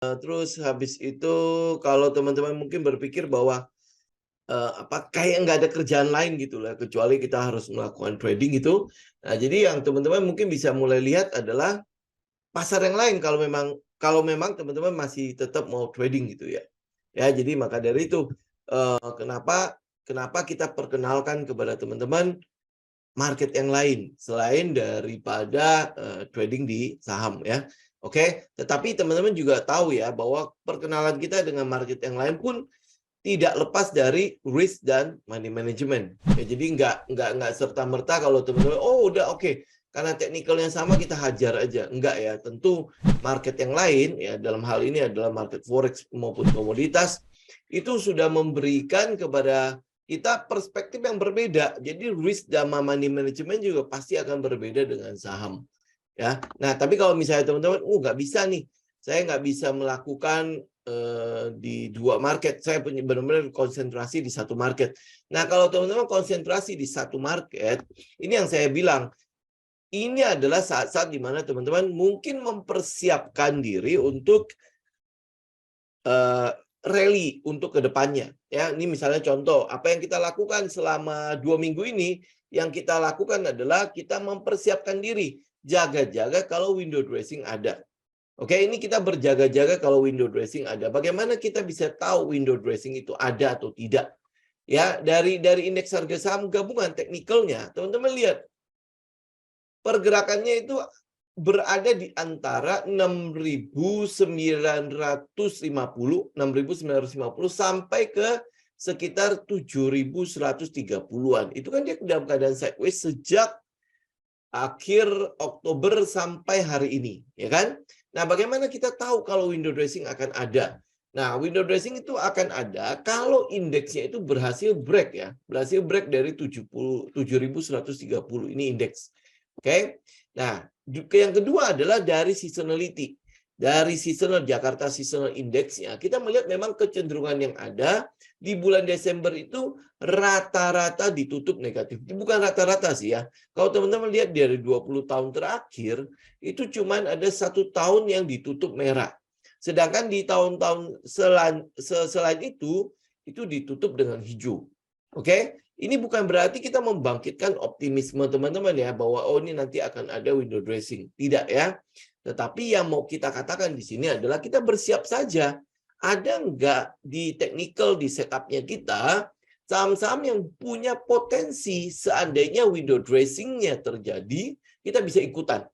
Terus habis itu kalau teman-teman mungkin berpikir bahwa, kayak nggak ada kerjaan lain gitu lah, kecuali kita harus melakukan trading itu. Nah, jadi yang teman-teman mungkin bisa mulai lihat adalah pasar yang lain kalau memang teman-teman masih tetap mau trading gitu ya. Ya, jadi maka dari itu, kenapa kenapa kita perkenalkan kepada teman-teman market yang lain selain daripada, trading di saham ya, oke. Tetapi teman-teman juga tahu ya bahwa perkenalan kita dengan market yang lain pun tidak lepas dari risk dan money management. Ya, jadi nggak serta-merta kalau teman-teman, "Oh udah oke, karena teknikalnya sama kita hajar aja." Enggak ya, tentu market yang lain ya dalam hal ini adalah market forex maupun komoditas, itu sudah memberikan kepada kita perspektif yang berbeda. Jadi risk dan money management juga pasti akan berbeda dengan saham. Ya. Nah, tapi kalau misalnya teman-teman, nggak bisa nih, saya nggak bisa melakukan di dua market, saya punya benar-benar konsentrasi di satu market. Nah, kalau teman-teman konsentrasi di satu market, ini yang saya bilang, ini adalah saat-saat di mana teman-teman mungkin mempersiapkan diri untuk rally untuk kedepannya. Ya, ini misalnya contoh, apa yang kita lakukan selama 2 minggu ini, yang kita lakukan adalah kita mempersiapkan diri, jaga-jaga kalau window dressing ada. Oke, ini kita berjaga-jaga kalau window dressing ada. Bagaimana kita bisa tahu window dressing itu ada atau tidak? Ya, dari indeks harga saham gabungan teknikalnya, teman-teman lihat pergerakannya itu berada di antara 6.950 sampai ke sekitar 7.130-an. Itu kan dia dalam keadaan sideways sejak akhir Oktober sampai hari ini, ya kan? Nah, bagaimana kita tahu kalau window dressing akan ada? Nah, window dressing itu akan ada kalau indeksnya itu berhasil break ya, berhasil break dari 7.130 ini indeks. Oke. Nah, yang kedua adalah dari seasonality. Dari seasonal Jakarta Seasonal Index-nya, kita melihat memang kecenderungan yang ada di bulan Desember itu rata-rata ditutup negatif. Bukan rata-rata sih ya. Kalau teman-teman lihat dari 20 tahun terakhir, itu cuma ada 1 tahun yang ditutup merah. Sedangkan di tahun-tahun selain itu ditutup dengan hijau. Oke? Ini bukan berarti kita membangkitkan optimisme teman-teman ya, bahwa oh ini nanti akan ada window dressing. Tidak ya. Tetapi yang mau kita katakan di sini adalah kita bersiap saja. Ada nggak di technical, di setupnya kita, saham-saham yang punya potensi seandainya window dressing-nya terjadi, kita bisa ikutan.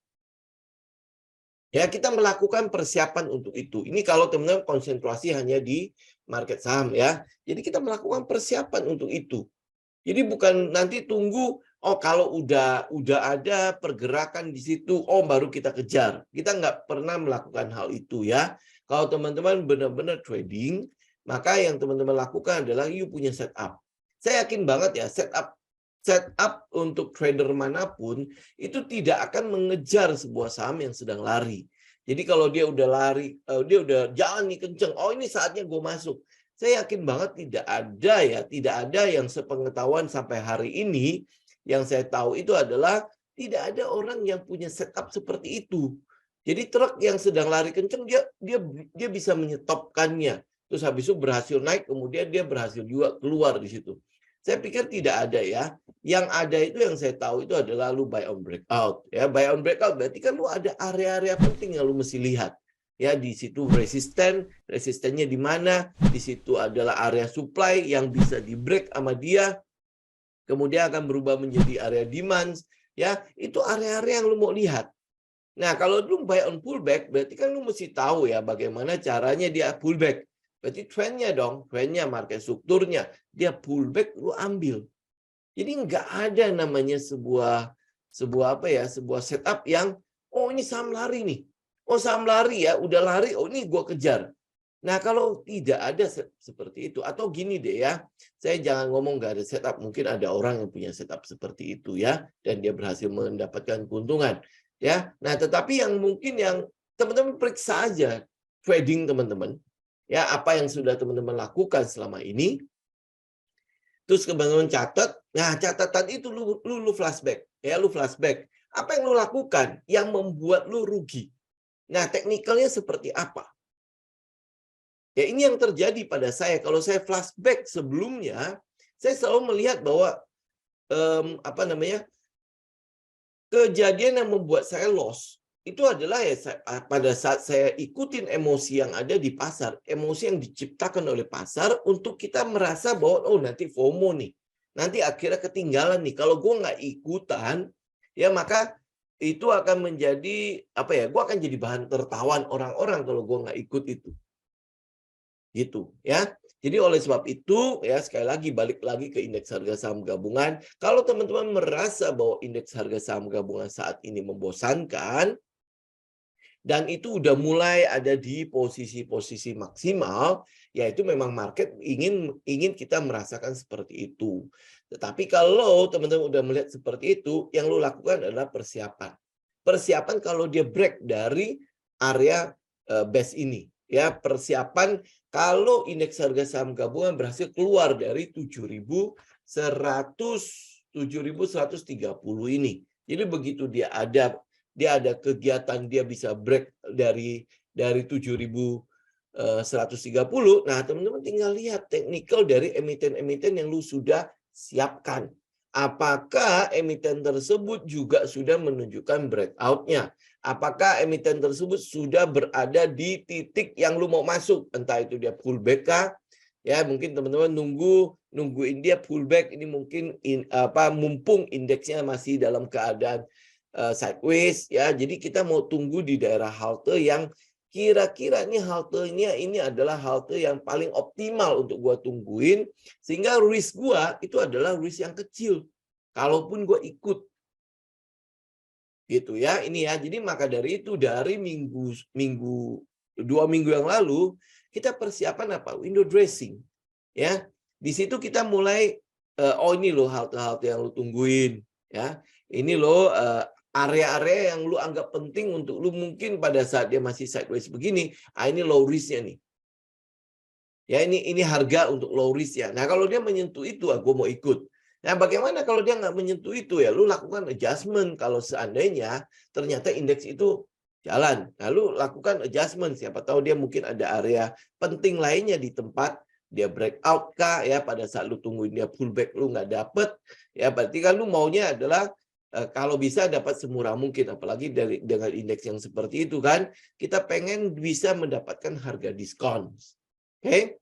Ya, kita melakukan persiapan untuk itu. Ini kalau teman-teman konsentrasi hanya di market saham ya. Jadi kita melakukan persiapan untuk itu. Jadi bukan nanti tunggu, oh kalau udah ada pergerakan di situ, oh baru kita kejar. Kita nggak pernah melakukan hal itu ya. Kalau teman-teman benar-benar trading, maka yang teman-teman lakukan adalah you punya setup. Saya yakin banget ya, setup untuk trader manapun itu tidak akan mengejar sebuah saham yang sedang lari. Jadi kalau dia udah lari, dia udah jalan nih kenceng, oh ini saatnya gue masuk. Saya yakin banget tidak ada yang sepengetahuan sampai hari ini, yang saya tahu itu adalah tidak ada orang yang punya setup seperti itu. Jadi truk yang sedang lari kenceng dia bisa menyetopkannya. Terus habis itu berhasil naik, kemudian dia berhasil juga keluar di situ. Saya pikir tidak ada ya. Yang ada itu yang saya tahu itu adalah lu buy on breakout. Ya, buy on breakout berarti kan lu ada area-area penting yang lu mesti lihat. Ya, di situ resistennya di mana, di situ adalah area supply yang bisa di break sama dia, kemudian akan berubah menjadi area demand, ya, itu area-area yang lu mau lihat. Nah, kalau lu buy on pullback, berarti kan lu mesti tahu ya bagaimana caranya dia pullback. Berarti trendnya dong, trendnya, market strukturnya, dia pullback, lu ambil. Jadi nggak ada namanya sebuah setup yang, oh ini saham lari nih. Oh saham lari ya, udah lari, oh ini gue kejar. Nah kalau tidak ada seperti itu, atau gini deh ya, saya jangan ngomong nggak ada setup, mungkin ada orang yang punya setup seperti itu ya, dan dia berhasil mendapatkan keuntungan. Ya, nah tetapi yang mungkin yang teman-teman periksa aja trading teman-teman, ya apa yang sudah teman-teman lakukan selama ini, terus teman-teman catat, nah catatan itu lu flashback, ya lu flashback. Apa yang lu lakukan yang membuat lu rugi? Nah, teknikalnya seperti apa? Ya ini yang terjadi pada saya. Kalau saya flashback sebelumnya, saya selalu melihat bahwa kejadian yang membuat saya loss itu adalah ya pada saat saya ikutin emosi yang ada di pasar, emosi yang diciptakan oleh pasar untuk kita merasa bahwa oh nanti FOMO nih, nanti akhirnya ketinggalan nih. Kalau gue nggak ikutan, ya maka itu akan menjadi gue akan jadi bahan tertawan orang-orang kalau gue nggak ikut itu. Gitu ya. Jadi oleh sebab itu ya sekali lagi balik lagi ke indeks harga saham gabungan. Kalau teman-teman merasa bahwa indeks harga saham gabungan saat ini membosankan dan itu udah mulai ada di posisi-posisi maksimal, ya itu memang market ingin kita merasakan seperti itu. Tetapi kalau teman-teman udah melihat seperti itu, yang lo lakukan adalah persiapan. Persiapan kalau dia break dari area base ini. Ya, persiapan kalau indeks harga saham gabungan berhasil keluar dari 7.130 ini. Jadi begitu dia ada kegiatan, dia bisa break dari 7.130. Nah, teman-teman tinggal lihat teknikal dari emiten-emiten yang lu sudah siapkan. Apakah emiten tersebut juga sudah menunjukkan breakout-nya? Apakah emiten tersebut sudah berada di titik yang lu mau masuk? Entah itu dia pullback kah? Ya, mungkin teman-teman nungguin dia pullback ini mungkin mumpung indeksnya masih dalam keadaan sideways ya. Jadi kita mau tunggu di daerah halte yang kira-kira ini haltenya ini adalah halte yang paling optimal untuk gua tungguin sehingga risk gua itu adalah risk yang kecil. Kalaupun gua ikut gitu ya. Ini ya. Jadi maka dari itu dari 2 minggu yang lalu kita persiapan apa? Window dressing. Ya. Di situ kita mulai ini loh halte-halte yang lu tungguin ya. Ini loh area-area yang lu anggap penting untuk lu mungkin pada saat dia masih sideways begini, ini low risk-nya nih. Ya ini harga untuk low risk ya. Nah kalau dia menyentuh itu, gue mau ikut. Nah bagaimana kalau dia nggak menyentuh itu ya? Lu lakukan adjustment kalau seandainya ternyata indeks itu jalan. Lalu lakukan adjustment. Siapa tahu dia mungkin ada area penting lainnya di tempat dia breakout kah ya pada saat lu tungguin dia pullback lu nggak dapet ya berarti kan lu maunya adalah kalau bisa dapat semurah mungkin, apalagi dengan indeks yang seperti itu kan, kita pengen bisa mendapatkan harga diskon. Oke?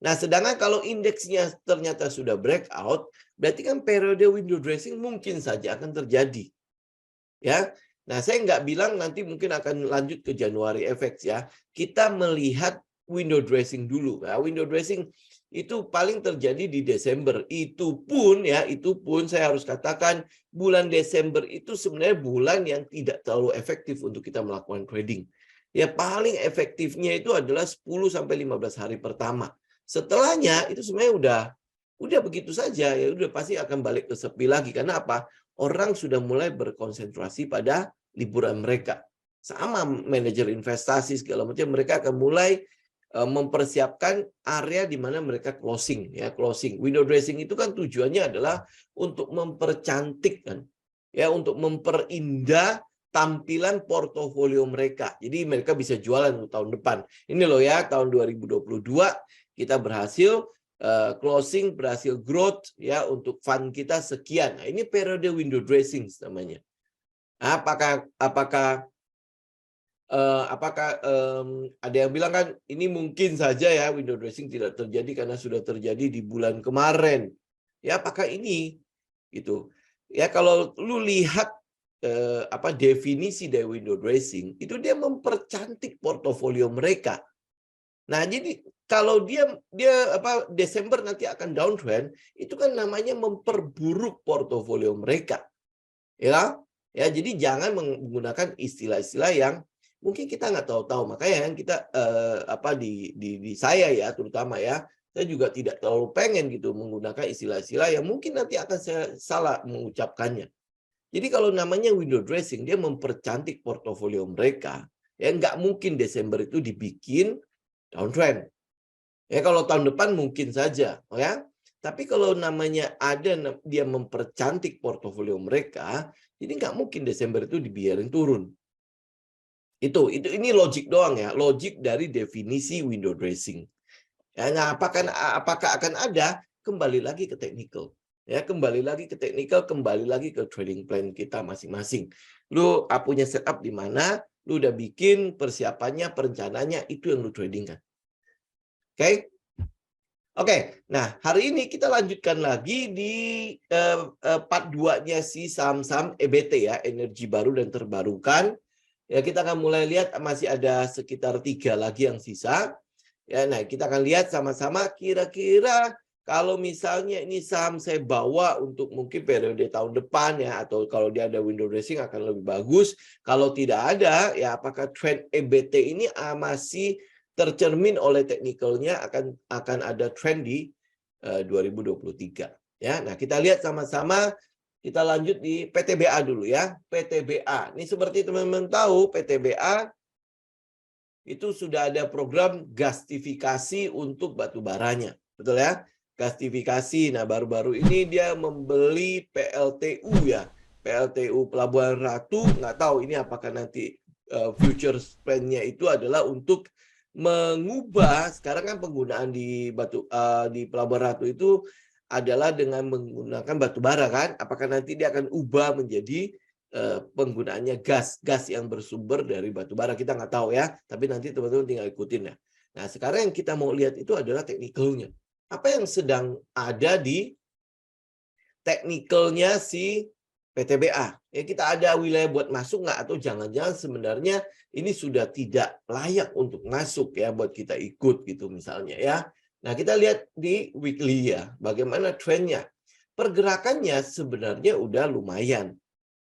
Nah, sedangkan kalau indeksnya ternyata sudah breakout, berarti kan periode window dressing mungkin saja akan terjadi. Ya. Nah, saya nggak bilang nanti mungkin akan lanjut ke Januari FX ya. Kita melihat window dressing dulu. Nah, window dressing itu paling terjadi di Desember. Itu pun saya harus katakan bulan Desember itu sebenarnya bulan yang tidak terlalu efektif untuk kita melakukan trading. Ya paling efektifnya itu adalah 10 sampai 15 hari pertama. Setelahnya itu sebenarnya udah begitu saja ya udah pasti akan balik ke sepi lagi karena apa? Orang sudah mulai berkonsentrasi pada liburan mereka. Sama manajer investasi segala macam mereka akan mulai mempersiapkan area di mana mereka closing ya closing window dressing itu kan tujuannya adalah untuk mempercantik kan ya untuk memperindah tampilan portofolio mereka jadi mereka bisa jualan untuk tahun depan ini loh ya tahun 2022 kita berhasil closing berhasil growth ya untuk fund kita sekian nah, ini periode window dressing namanya apakah ada yang bilang kan ini mungkin saja ya window dressing tidak terjadi karena sudah terjadi di bulan kemarin. Ya apakah ini gitu. Ya kalau lu lihat definisi dari window dressing itu dia mempercantik portofolio mereka. Nah, jadi kalau dia Desember nanti akan downtrend, itu kan namanya memperburuk portofolio mereka. Ya. Ya, jadi jangan menggunakan istilah-istilah yang mungkin kita nggak tahu-tahu makanya yang kita di saya ya terutama ya saya juga tidak terlalu pengen gitu menggunakan istilah-istilah yang mungkin nanti akan saya salah mengucapkannya. Jadi kalau namanya window dressing dia mempercantik portofolio mereka ya nggak mungkin Desember itu dibikin downtrend. Ya kalau tahun depan mungkin saja ya. Tapi kalau namanya dia mempercantik portofolio mereka, jadi nggak mungkin Desember itu dibiarin turun. Ini logik doang ya, logik dari definisi window dressing. Ya, nah, apakah akan ada? Kembali lagi ke technical. Ya, kembali lagi ke technical, kembali lagi ke trading plan kita masing-masing. Lu punya setup di mana, lu udah bikin persiapannya, perencanaannya, itu yang lu trading kan. Oke? Oke, nah hari ini kita lanjutkan lagi di part 2-nya si saham-saham EBT ya, energi baru dan terbarukan. Ya, kita akan mulai lihat masih ada sekitar 3 lagi yang sisa. Ya, nah kita akan lihat sama-sama kira-kira kalau misalnya ini saham saya bawa untuk mungkin periode tahun depan ya, atau kalau dia ada window dressing akan lebih bagus. Kalau tidak ada, ya apakah trend EBT ini masih tercermin oleh teknikalnya akan ada trend di 2023. Ya, nah kita lihat sama-sama. Kita lanjut di PTBA dulu ya. PTBA. Ini seperti teman-teman tahu, PTBA itu sudah ada program gasifikasi untuk batu baranya. Betul ya? Gasifikasi. Nah, baru-baru ini dia membeli PLTU ya. PLTU Pelabuhan Ratu. Nggak tahu ini apakah nanti futures plan-nya itu adalah untuk mengubah, sekarang kan penggunaan di Pelabuhan Ratu itu adalah dengan menggunakan batu bara kan, apakah nanti dia akan ubah menjadi penggunaannya gas yang bersumber dari batu bara, kita nggak tahu ya, tapi nanti teman-teman tinggal ikutin ya. Nah sekarang yang kita mau lihat itu adalah teknikalnya, apa yang sedang ada di teknikalnya si PTBA. Ya, kita ada wilayah buat masuk nggak, atau jangan-jangan sebenarnya ini sudah tidak layak untuk masuk ya buat kita ikut gitu misalnya ya. Nah kita lihat di weekly ya, bagaimana trennya. Pergerakannya sebenarnya udah lumayan.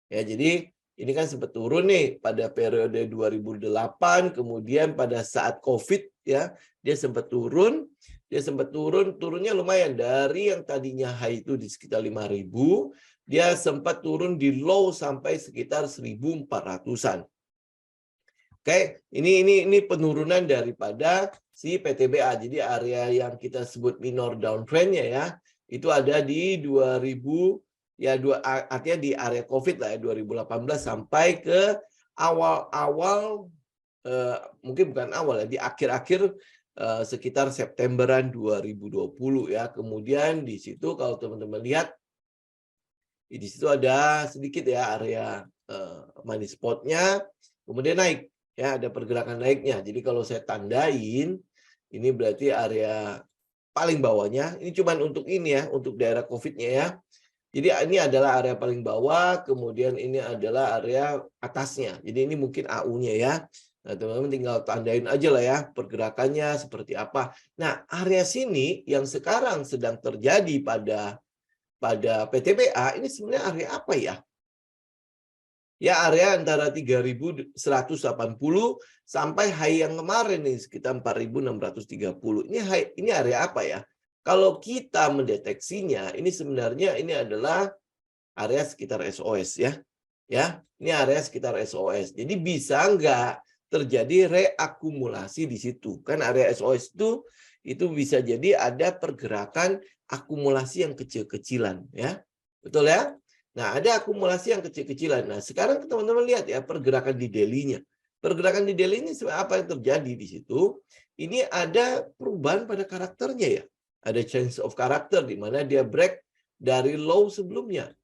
Ya, jadi ini kan sempat turun nih pada periode 2008, kemudian pada saat COVID ya, dia sempat turun. Turunnya lumayan dari yang tadinya high itu di sekitar 5.000, dia sempat turun di low sampai sekitar 1.400-an. Oke, ini penurunan daripada si PTBA. Jadi area yang kita sebut minor downtrend-nya ya, itu ada di 2000 ya, artinya di area COVID lah ya, 2018 sampai ke awal-awal mungkin bukan awal ya, di akhir-akhir sekitar Septemberan 2020 ya. Kemudian di situ kalau teman-teman lihat di situ ada sedikit ya area money spot-nya, kemudian naik ya, ada pergerakan naiknya. Jadi kalau saya tandain ini berarti area paling bawahnya. Ini cuma untuk ini ya, untuk daerah COVID-nya ya. Jadi ini adalah area paling bawah, kemudian ini adalah area atasnya. Jadi ini mungkin AU-nya ya. Nah, teman-teman tinggal tandain aja lah ya pergerakannya seperti apa. Nah, area sini yang sekarang sedang terjadi pada PTBA ini sebenarnya area apa ya? Ya, area antara 3.180 sampai high yang kemarin nih sekitar 4.630. Ini area apa ya? Kalau kita mendeteksinya, ini sebenarnya ini adalah area sekitar SOS ya. Ya, ini area sekitar SOS. Jadi bisa nggak terjadi reakumulasi di situ? Kan area SOS itu bisa jadi ada pergerakan akumulasi yang kecil-kecilan ya. Betul ya? Nah, ada akumulasi yang kecil-kecilan. Nah, sekarang teman-teman lihat ya pergerakan di daily-nya. Pergerakan di daily ini apa yang terjadi di situ? Ini ada perubahan pada karakternya ya. Ada change of character di mana dia break dari low sebelumnya.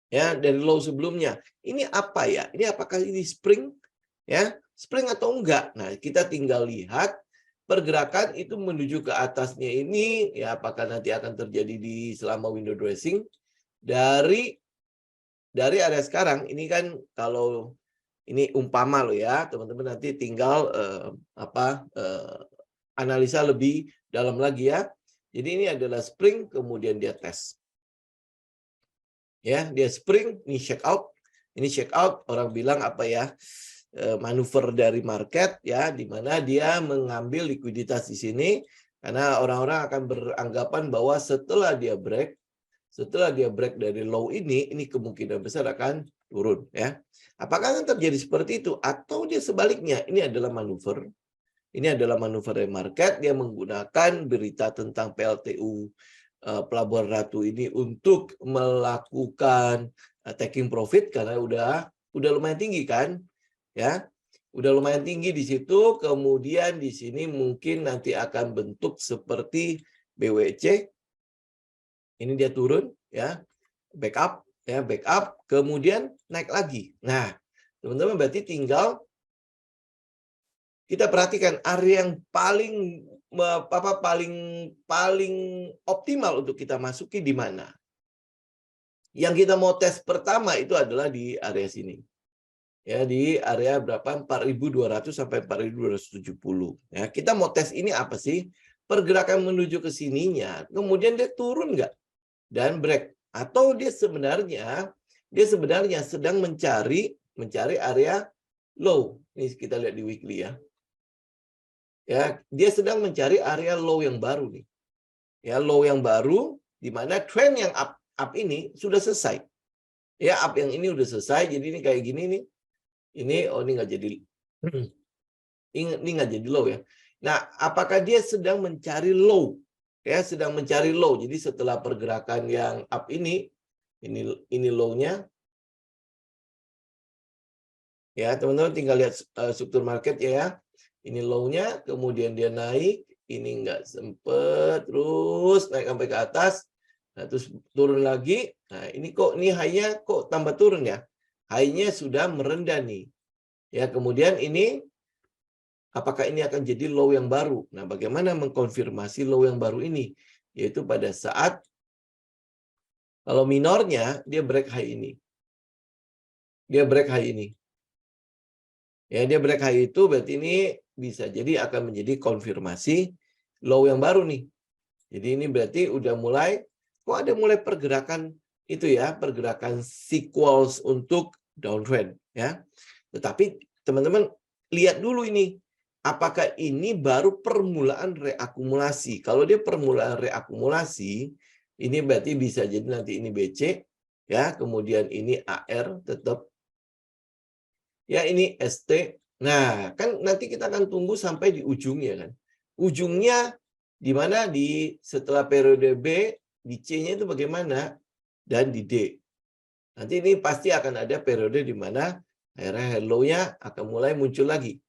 Ya, dari low sebelumnya. Ini apa ya? Ini apakah ini spring? Ya, spring atau enggak? Nah, kita tinggal lihat pergerakan itu menuju ke atasnya ini ya, apakah nanti akan terjadi di selama window dressing dari area sekarang. Ini kan kalau ini umpama lo ya, teman-teman nanti tinggal analisa lebih dalam lagi ya. Jadi ini adalah spring, kemudian dia tes. Ya, dia spring, ini shake out. Ini shake out, orang bilang apa ya? Manuver dari market ya, di mana dia mengambil likuiditas di sini karena orang-orang akan beranggapan bahwa setelah dia break dari low ini kemungkinan besar akan turun ya. Apakah akan terjadi seperti itu atau dia sebaliknya? Ini adalah manuver. Ini adalah manuver dari market, dia menggunakan berita tentang PLTU Pelabuhan Ratu ini untuk melakukan taking profit karena udah lumayan tinggi kan. ya. Udah lumayan tinggi di situ, kemudian di sini mungkin nanti akan bentuk seperti BWC. Ini dia turun ya, backup ya, backup, kemudian naik lagi. Nah, teman-teman berarti tinggal kita perhatikan area yang paling paling optimal untuk kita masuki di mana. Yang kita mau tes pertama itu adalah di area sini. Ya, di area berapa? 4.200 sampai 4.270. Ya, kita mau tes ini apa sih? Pergerakan menuju ke sininya, kemudian dia turun nggak? Dan break. Atau dia sebenarnya sedang mencari area low. Ini kita lihat di weekly ya. Ya, dia sedang mencari area low yang baru nih. Ya, low yang baru di mana trend yang up ini sudah selesai. Ya, up yang ini udah selesai. Jadi ini kayak gini nih. Ini nggak jadi ini nggak jadi low ya. Nah, apakah dia sedang mencari low? Ya, sedang mencari low. Jadi setelah pergerakan yang up ini low-nya. Ya, teman-teman tinggal lihat struktur market ya. Ini low-nya, kemudian dia naik, ini nggak sempet, terus naik sampai ke atas, nah, terus turun lagi. Nah, ini high-nya kok tambah turun ya? High-nya sudah merendah nih. Ya, kemudian ini apakah ini akan jadi low yang baru? Nah, bagaimana mengkonfirmasi low yang baru ini? Yaitu pada saat kalau minornya dia break high ini. Dia break high ini. Ya, dia break high itu berarti ini bisa jadi akan menjadi konfirmasi low yang baru nih. Jadi ini berarti udah mulai, kok ada mulai pergerakan itu ya, pergerakan sequels untuk downtrend ya. Tetapi teman-teman lihat dulu ini, apakah ini baru permulaan reakumulasi. Kalau dia permulaan reakumulasi, ini berarti bisa jadi nanti ini BC ya, kemudian ini AR tetap. Ya, ini ST. Nah, kan nanti kita akan tunggu sampai di ujungnya kan. Ujungnya di mana setelah periode B, di C-nya itu bagaimana? Dan di D. Nanti ini pasti akan ada periode di mana akhirnya hello-nya akan mulai muncul lagi.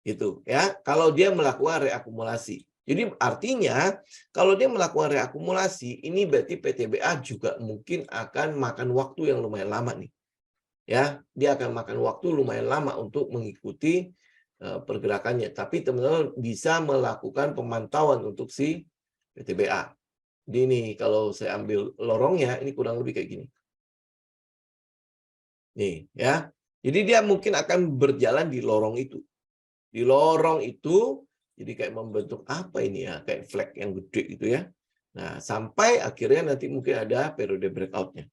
Gitu ya. Kalau dia melakukan reakumulasi. Jadi artinya kalau dia melakukan reakumulasi, ini berarti PTBA juga mungkin akan makan waktu yang lumayan lama nih. Ya, dia akan makan waktu lumayan lama untuk mengikuti pergerakannya. Tapi teman-teman bisa melakukan pemantauan untuk si PTBA. Jadi ini kalau saya ambil lorongnya, ini kurang lebih kayak gini. Nih, ya. Jadi dia mungkin akan berjalan di lorong itu. Di lorong itu, jadi kayak membentuk apa ini ya, kayak flag yang gede gitu ya. Nah, sampai akhirnya nanti mungkin ada periode breakout-nya.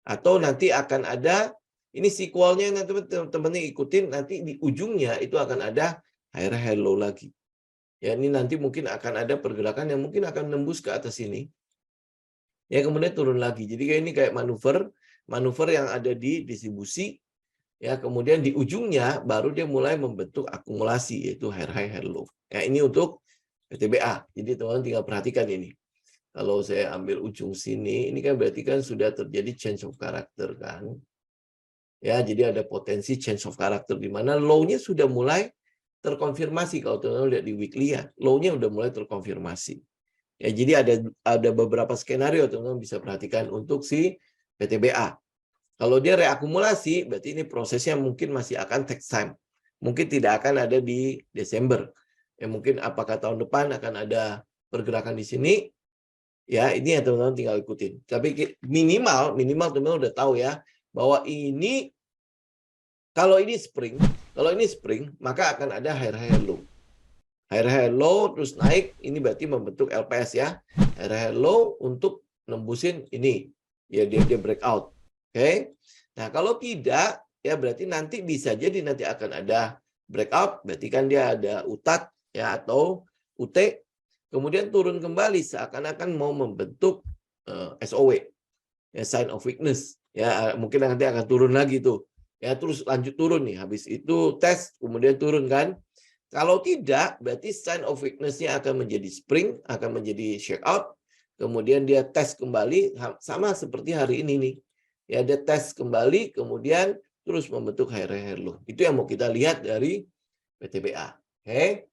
Atau nanti akan ada ini sequel-nya nanti teman-teman ikutin, nanti di ujungnya itu akan ada akhirnya hello lagi. Ya, ini nanti mungkin akan ada pergerakan yang mungkin akan nembus ke atas ini. Ya, kemudian turun lagi. Jadi kayak ini kayak manuver yang ada di distribusi. Ya, kemudian di ujungnya baru dia mulai membentuk akumulasi yaitu high high low. Ya, ini untuk PTBA. Jadi teman-teman tinggal perhatikan ini. Kalau saya ambil ujung sini, ini kan berarti kan sudah terjadi change of character kan. Ya, jadi ada potensi change of character di mana low-nya sudah mulai terkonfirmasi. Kalau teman-teman lihat di weekly ya, low-nya sudah mulai terkonfirmasi. Ya, jadi ada beberapa skenario teman-teman bisa perhatikan untuk si PTBA. Kalau dia reakumulasi, berarti ini prosesnya mungkin masih akan take time. Mungkin tidak akan ada di Desember. Ya, mungkin apakah tahun depan akan ada pergerakan di sini. Ya, ini ya teman-teman tinggal ikutin. Tapi minimal teman-teman udah tahu ya bahwa ini kalau ini spring, maka akan ada high low. High low terus naik, ini berarti membentuk LPS ya. High low untuk nembusin ini. Ya, dia breakout. Oke. Nah, kalau tidak ya berarti nanti bisa jadi nanti akan ada breakout, berarti kan dia ada UTAT ya atau UT. Kemudian turun kembali seakan-akan mau membentuk SOW. Ya, sign of weakness. Ya, mungkin nanti akan turun lagi tuh. Ya, terus lanjut turun nih. Habis itu tes, kemudian turun kan. Kalau tidak, berarti sign of weakness-nya akan menjadi spring, akan menjadi shakeout. Kemudian dia tes kembali, sama seperti hari ini nih. Ya, dia tes kembali, kemudian terus membentuk higher low. Itu yang mau kita lihat dari PTBA. Oke.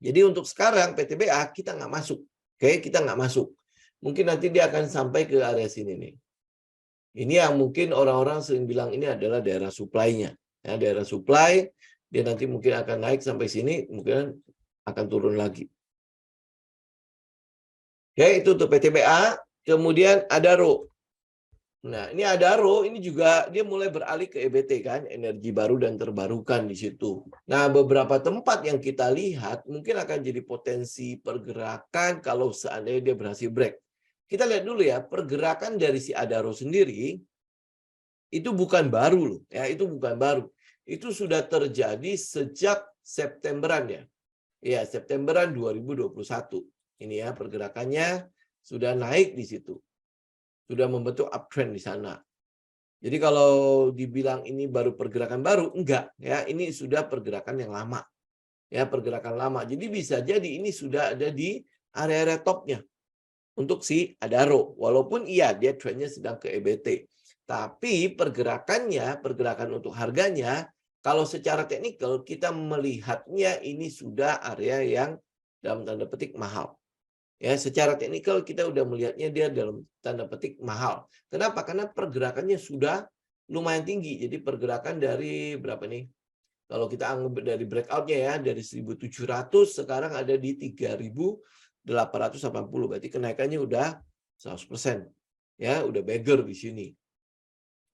Jadi untuk sekarang PTBA kita nggak masuk. Oke, kita nggak masuk. Mungkin nanti dia akan sampai ke area sini nih. Ini yang mungkin orang-orang sering bilang ini adalah daerah supply-nya. Ya, daerah supply, dia nanti mungkin akan naik sampai sini, mungkin akan turun lagi. Oke, itu untuk PTBA. Kemudian Adaro. Nah, ini Adaro, ini juga dia mulai beralih ke EBT kan, energi baru dan terbarukan di situ. Nah, beberapa tempat yang kita lihat mungkin akan jadi potensi pergerakan kalau seandainya dia berhasil break. Kita lihat dulu ya, pergerakan dari si Adaro sendiri itu bukan baru loh, ya, itu bukan baru. Itu sudah terjadi sejak Septemberan ya. Ya, Septemberan 2021. Ini ya, pergerakannya sudah naik di situ. Sudah membentuk uptrend di sana. Jadi kalau dibilang ini baru pergerakan baru, enggak ya, ini sudah pergerakan yang lama. Ya, pergerakan lama. Jadi bisa jadi ini sudah ada di area-area topnya untuk si Adaro. Walaupun iya dia trendnya sedang ke EBT. Tapi pergerakannya, pergerakan untuk harganya, kalau secara teknikal kita melihatnya ini sudah area yang dalam tanda petik mahal. Ya, secara teknikal kita udah melihatnya dia dalam tanda petik mahal. Kenapa? Karena pergerakannya sudah lumayan tinggi. Jadi pergerakan dari berapa nih? Kalau kita anggap dari breakout-nya ya, dari 1.700 sekarang ada di 3.880. Berarti kenaikannya udah 100%. Ya, udah beggar di sini.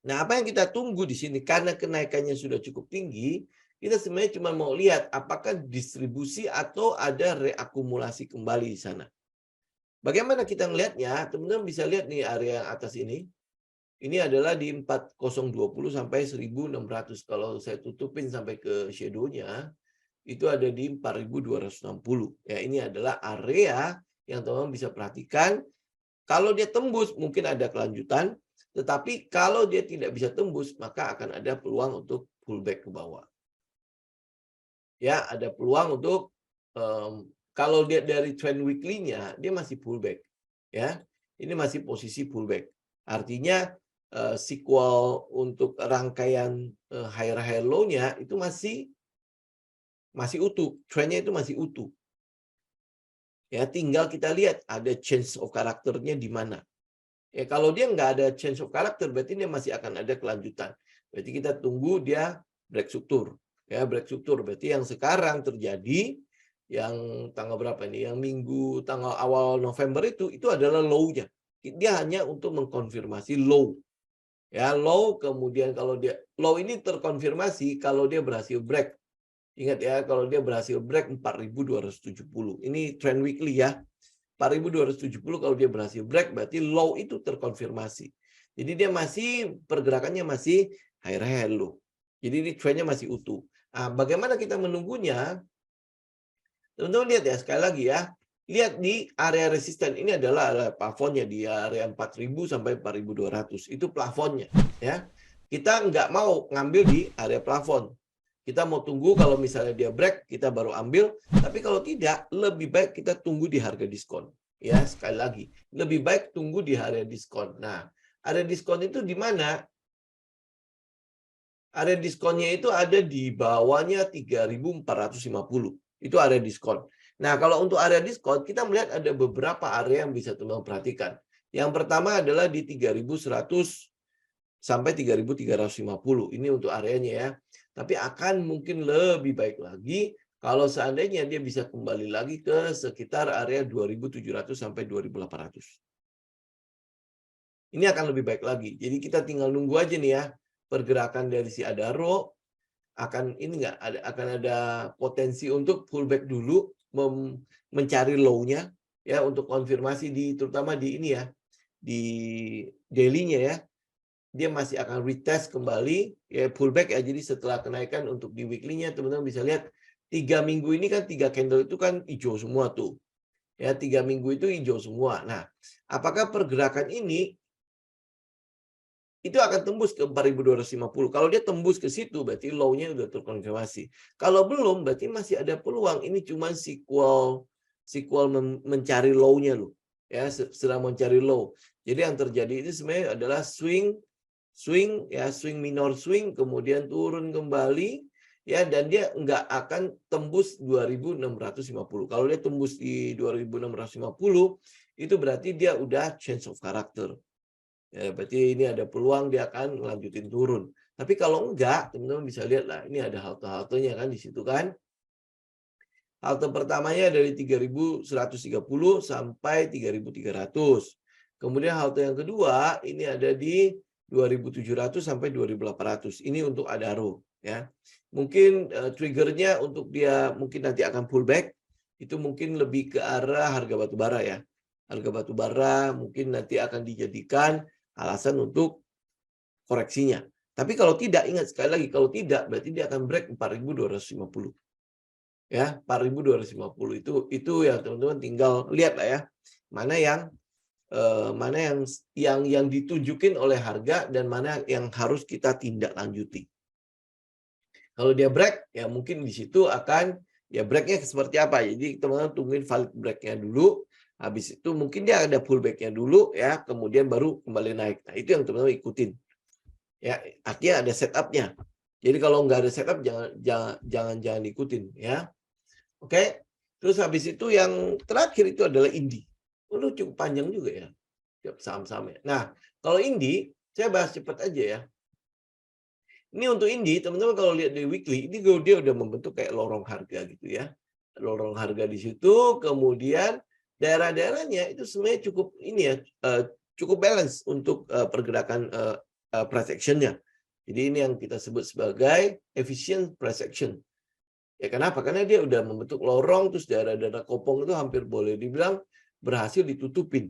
Nah, apa yang kita tunggu di sini? Karena kenaikannya sudah cukup tinggi, kita sebenarnya cuma mau lihat apakah distribusi atau ada reakumulasi kembali di sana. Bagaimana kita melihatnya? Teman-teman bisa lihat nih area yang atas ini. Ini adalah di 4020 sampai 1600. Kalau saya tutupin sampai ke shadow-nya, itu ada di 4260. Ya, ini adalah area yang teman-teman bisa perhatikan. Kalau dia tembus, mungkin ada kelanjutan. Tetapi kalau dia tidak bisa tembus, maka akan ada peluang untuk pullback ke bawah. Ya, ada peluang untuk kalau dia dari trend weekly-nya, dia masih pullback. Ya, ini masih posisi pullback. Artinya sequel untuk rangkaian higher low-nya itu masih utuh. Trend-nya itu masih utuh. Ya, tinggal kita lihat ada change of karakternya di mana. Ya, kalau dia nggak ada change of karakter, berarti dia masih akan ada kelanjutan. Berarti kita tunggu dia break struktur. Ya, break struktur. Berarti yang sekarang terjadi yang tanggal berapa ini? Yang minggu tanggal awal November itu adalah low-nya. Dia hanya untuk mengkonfirmasi low. Ya, low kemudian kalau dia low ini terkonfirmasi kalau dia berhasil break. Ingat ya, kalau dia berhasil break 4270. Ini trend weekly ya. 4270 kalau dia berhasil break berarti low itu terkonfirmasi. Jadi dia masih pergerakannya masih higher low. Jadi ini trendnya masih utuh. Nah, bagaimana kita menunggunya? Teman-teman lihat ya, sekali lagi ya. Lihat di area resisten. Ini adalah area plafonnya di area 4.000 sampai 4.200. Itu plafonnya. Ya. Kita nggak mau ngambil di area plafon. Kita mau tunggu kalau misalnya dia break, kita baru ambil. Tapi kalau tidak, lebih baik kita tunggu di harga diskon. Ya, sekali lagi. Lebih baik tunggu di area diskon. Nah, area diskon itu di mana? Area diskonnya itu ada di bawahnya 3.450. Itu area diskon. Nah, kalau untuk area diskon, kita melihat ada beberapa area yang bisa teman-teman perhatikan. Yang pertama adalah di 3.100 sampai 3.350. Ini untuk areanya ya. Tapi akan mungkin lebih baik lagi kalau seandainya dia bisa kembali lagi ke sekitar area 2.700 sampai 2.800. Ini akan lebih baik lagi. Jadi kita tinggal nunggu aja nih ya. Pergerakan dari si Adaro akan akan ada potensi untuk pullback dulu, mencari low-nya ya untuk konfirmasi terutama di ini ya, di daily-nya ya. Dia masih akan retest kembali ya, pullback ya. Jadi setelah kenaikan untuk di weekly-nya teman-teman bisa lihat 3 minggu ini kan 3 candle itu kan hijau semua tuh. Ya, 3 minggu itu hijau semua. Nah, apakah pergerakan ini itu akan tembus ke 4.250. Kalau dia tembus ke situ berarti low-nya udah terkonfirmasi. Kalau belum berarti masih ada peluang. Ini cuma sequel mencari low-nya loh. Ya, sedang mencari low. Jadi yang terjadi itu sebenarnya adalah swing swing ya, swing minor swing, kemudian turun kembali ya, dan dia nggak akan tembus 2650. Kalau dia tembus di 2650 itu berarti dia udah change of character. Ya, berarti ini ada peluang dia akan melanjutin turun. Tapi kalau enggak, teman-teman bisa lihat lah, ini ada halte-haltenya kan di situ kan. Halte pertamanya dari 3130 sampai 3300. Kemudian halte yang kedua ini ada di 2700 sampai 2800. Ini untuk Adaro ya. Mungkin triggernya untuk dia mungkin nanti akan pullback itu mungkin lebih ke arah harga batubara ya. Harga batubara mungkin nanti akan dijadikan alasan untuk koreksinya. Tapi kalau tidak, ingat sekali lagi, kalau tidak berarti dia akan break 4250. Ya, 4250 itu ya teman-teman tinggal lihat lah ya. Mana yang ditunjukin oleh harga dan mana yang harus kita tindak lanjuti. Kalau dia break ya mungkin di situ akan ya breaknya seperti apa. Jadi teman-teman tungguin valid breaknya dulu. Habis itu mungkin dia ada pullbacknya dulu ya, kemudian baru kembali naik. Nah, itu yang teman-teman ikutin. Ya, artinya ada setupnya. Jadi kalau nggak ada setup jangan ikutin ya. Oke. Terus habis itu yang terakhir itu adalah Indi. Itu cukup panjang juga ya. Saham-sahamnya. Nah, kalau Indi, saya bahas cepat aja ya. Ini untuk Indi, teman-teman kalau lihat di weekly, ini dia udah membentuk kayak lorong harga gitu ya. Lorong harga di situ, kemudian daerah-daerahnya itu sebenarnya cukup ini ya, cukup balance untuk pergerakan price action-nya. Jadi ini yang kita sebut sebagai efficient price action. Ya kenapa? Karena dia udah membentuk lorong, terus daerah-daerah kopong itu hampir boleh dibilang berhasil ditutupin.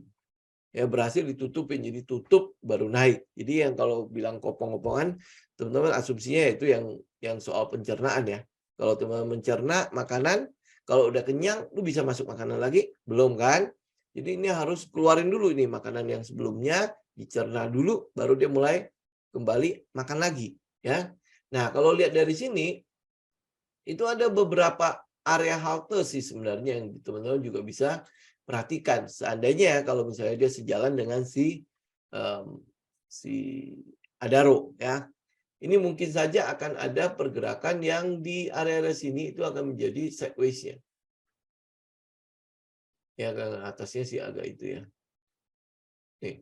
Ya berhasil ditutupin, jadi tutup baru naik. Jadi yang kalau bilang kopong-kopongan, teman-teman asumsinya itu yang soal pencernaan ya. Kalau teman-teman mencerna makanan, kalau udah kenyang, lu bisa masuk makanan lagi? Belum kan? Jadi ini harus keluarin dulu ini makanan yang sebelumnya, dicerna dulu, baru dia mulai kembali makan lagi. Ya. Nah kalau lihat dari sini, itu ada beberapa area halte sih sebenarnya yang teman-teman juga bisa perhatikan. Seandainya kalau misalnya dia sejalan dengan si Adaro ya. Ini mungkin saja akan ada pergerakan yang di area sini itu akan menjadi sideways-nya. Ya kan atasnya sih agak itu ya. Nih.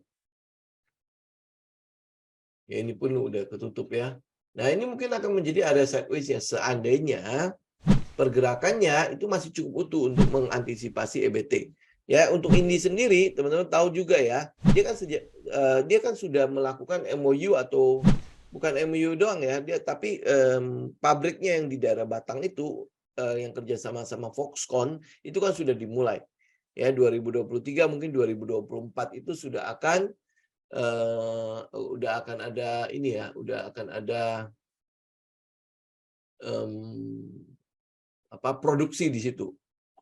Ya ini pun udah ketutup ya. Nah, ini mungkin akan menjadi area sideways-nya seandainya pergerakannya itu masih cukup utuh untuk mengantisipasi EBT. Ya, untuk Indi sendiri, teman-teman tahu juga ya, dia kan sudah melakukan MOU atau bukan MOU doang ya, tapi pabriknya yang di daerah Batang itu yang kerja sama Foxconn itu kan sudah dimulai. Ya, 2023 mungkin 2024 itu sudah akan ada ini ya, udah akan ada produksi di situ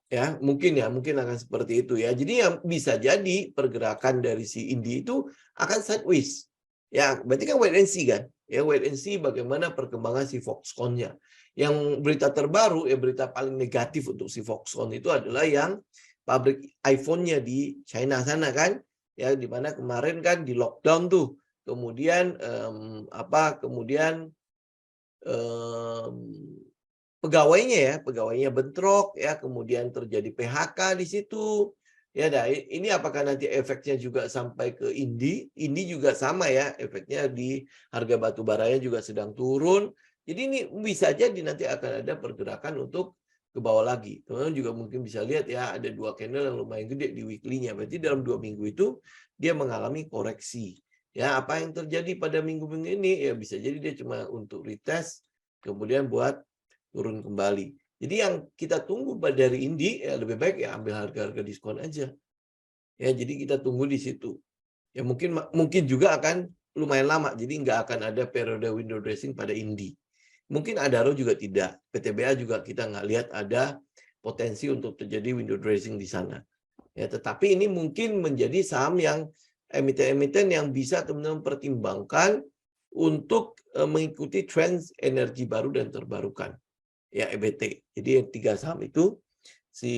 ya, mungkin akan seperti itu ya. Jadi yang bisa jadi pergerakan dari si Indi itu akan sideways ya, berarti kan wait and see kan ya, wait and see bagaimana perkembangan si Foxconn-nya. Yang berita terbaru ya, berita paling negatif untuk si Foxconn itu adalah yang pabrik iPhone-nya di China sana kan ya, di mana kemarin kan di lockdown tuh, kemudian pegawainya bentrok ya, kemudian terjadi PHK di situ ya. Nah, ini apakah nanti efeknya juga sampai ke Indi juga sama ya, efeknya di harga batu baranya juga sedang turun. Jadi ini bisa jadi nanti akan ada pergerakan untuk ke bawah lagi. Teman-teman juga mungkin bisa lihat ya, ada dua candle yang lumayan gede di weekly-nya, berarti dalam 2 minggu itu dia mengalami koreksi ya. Apa yang terjadi pada minggu-minggu ini ya, bisa jadi dia cuma untuk retest kemudian buat turun kembali. Jadi yang kita tunggu dari Indi ya lebih baik ya ambil harga-harga diskon aja. Ya, jadi kita tunggu di situ. Ya mungkin juga akan lumayan lama. Jadi nggak akan ada periode window dressing pada Indi. Mungkin Adaro juga tidak. PTBA juga kita nggak lihat ada potensi untuk terjadi window dressing di sana. Ya, tetapi ini mungkin menjadi saham yang emiten-emiten yang bisa teman-teman pertimbangkan untuk mengikuti tren energi baru dan terbarukan. Ya, EBT. Jadi yang 3 saham itu si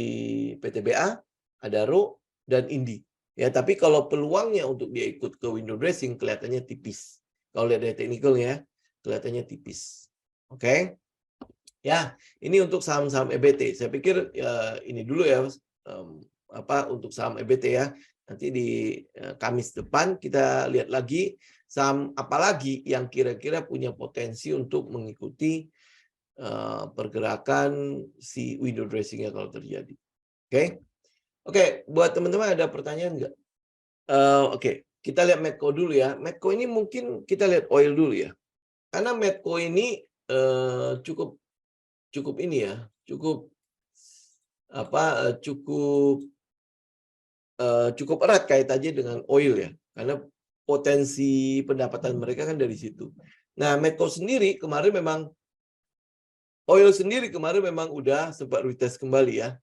PTBA, Adaro, dan Indi. Ya, tapi kalau peluangnya untuk dia ikut ke window dressing kelihatannya tipis. Kalau lihat dari teknikal ya, kelihatannya tipis. Oke. Ya, ini untuk saham-saham EBT. Saya pikir ini dulu ya untuk saham EBT ya. Nanti di Kamis depan kita lihat lagi saham apalagi yang kira-kira punya potensi untuk mengikuti pergerakan si window dressing-nya kalau terjadi. Oke, buat teman-teman ada pertanyaan nggak? Oke, kita lihat Medco dulu ya. Medco ini mungkin kita lihat oil dulu ya. Karena Medco ini cukup ini ya, cukup erat kaitannya dengan oil ya. Karena potensi pendapatan mereka kan dari situ. Nah, Medco sendiri kemarin memang udah sempat retest kembali ya.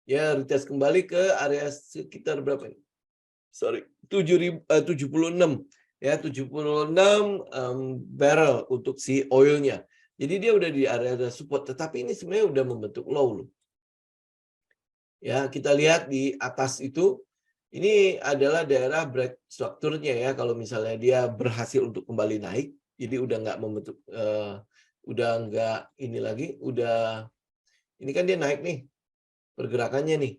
Ya, retest kembali ke area sekitar berapa ini? 76 ya, 76 barrel untuk si oilnya. Jadi dia udah di area support, tetapi ini sebenarnya udah membentuk low loh. Ya, kita lihat di atas itu, ini adalah daerah break strukturnya ya. Kalau misalnya dia berhasil untuk kembali naik, jadi udah nggak membentuk, udah nggak ini lagi, ini kan dia naik nih pergerakannya nih.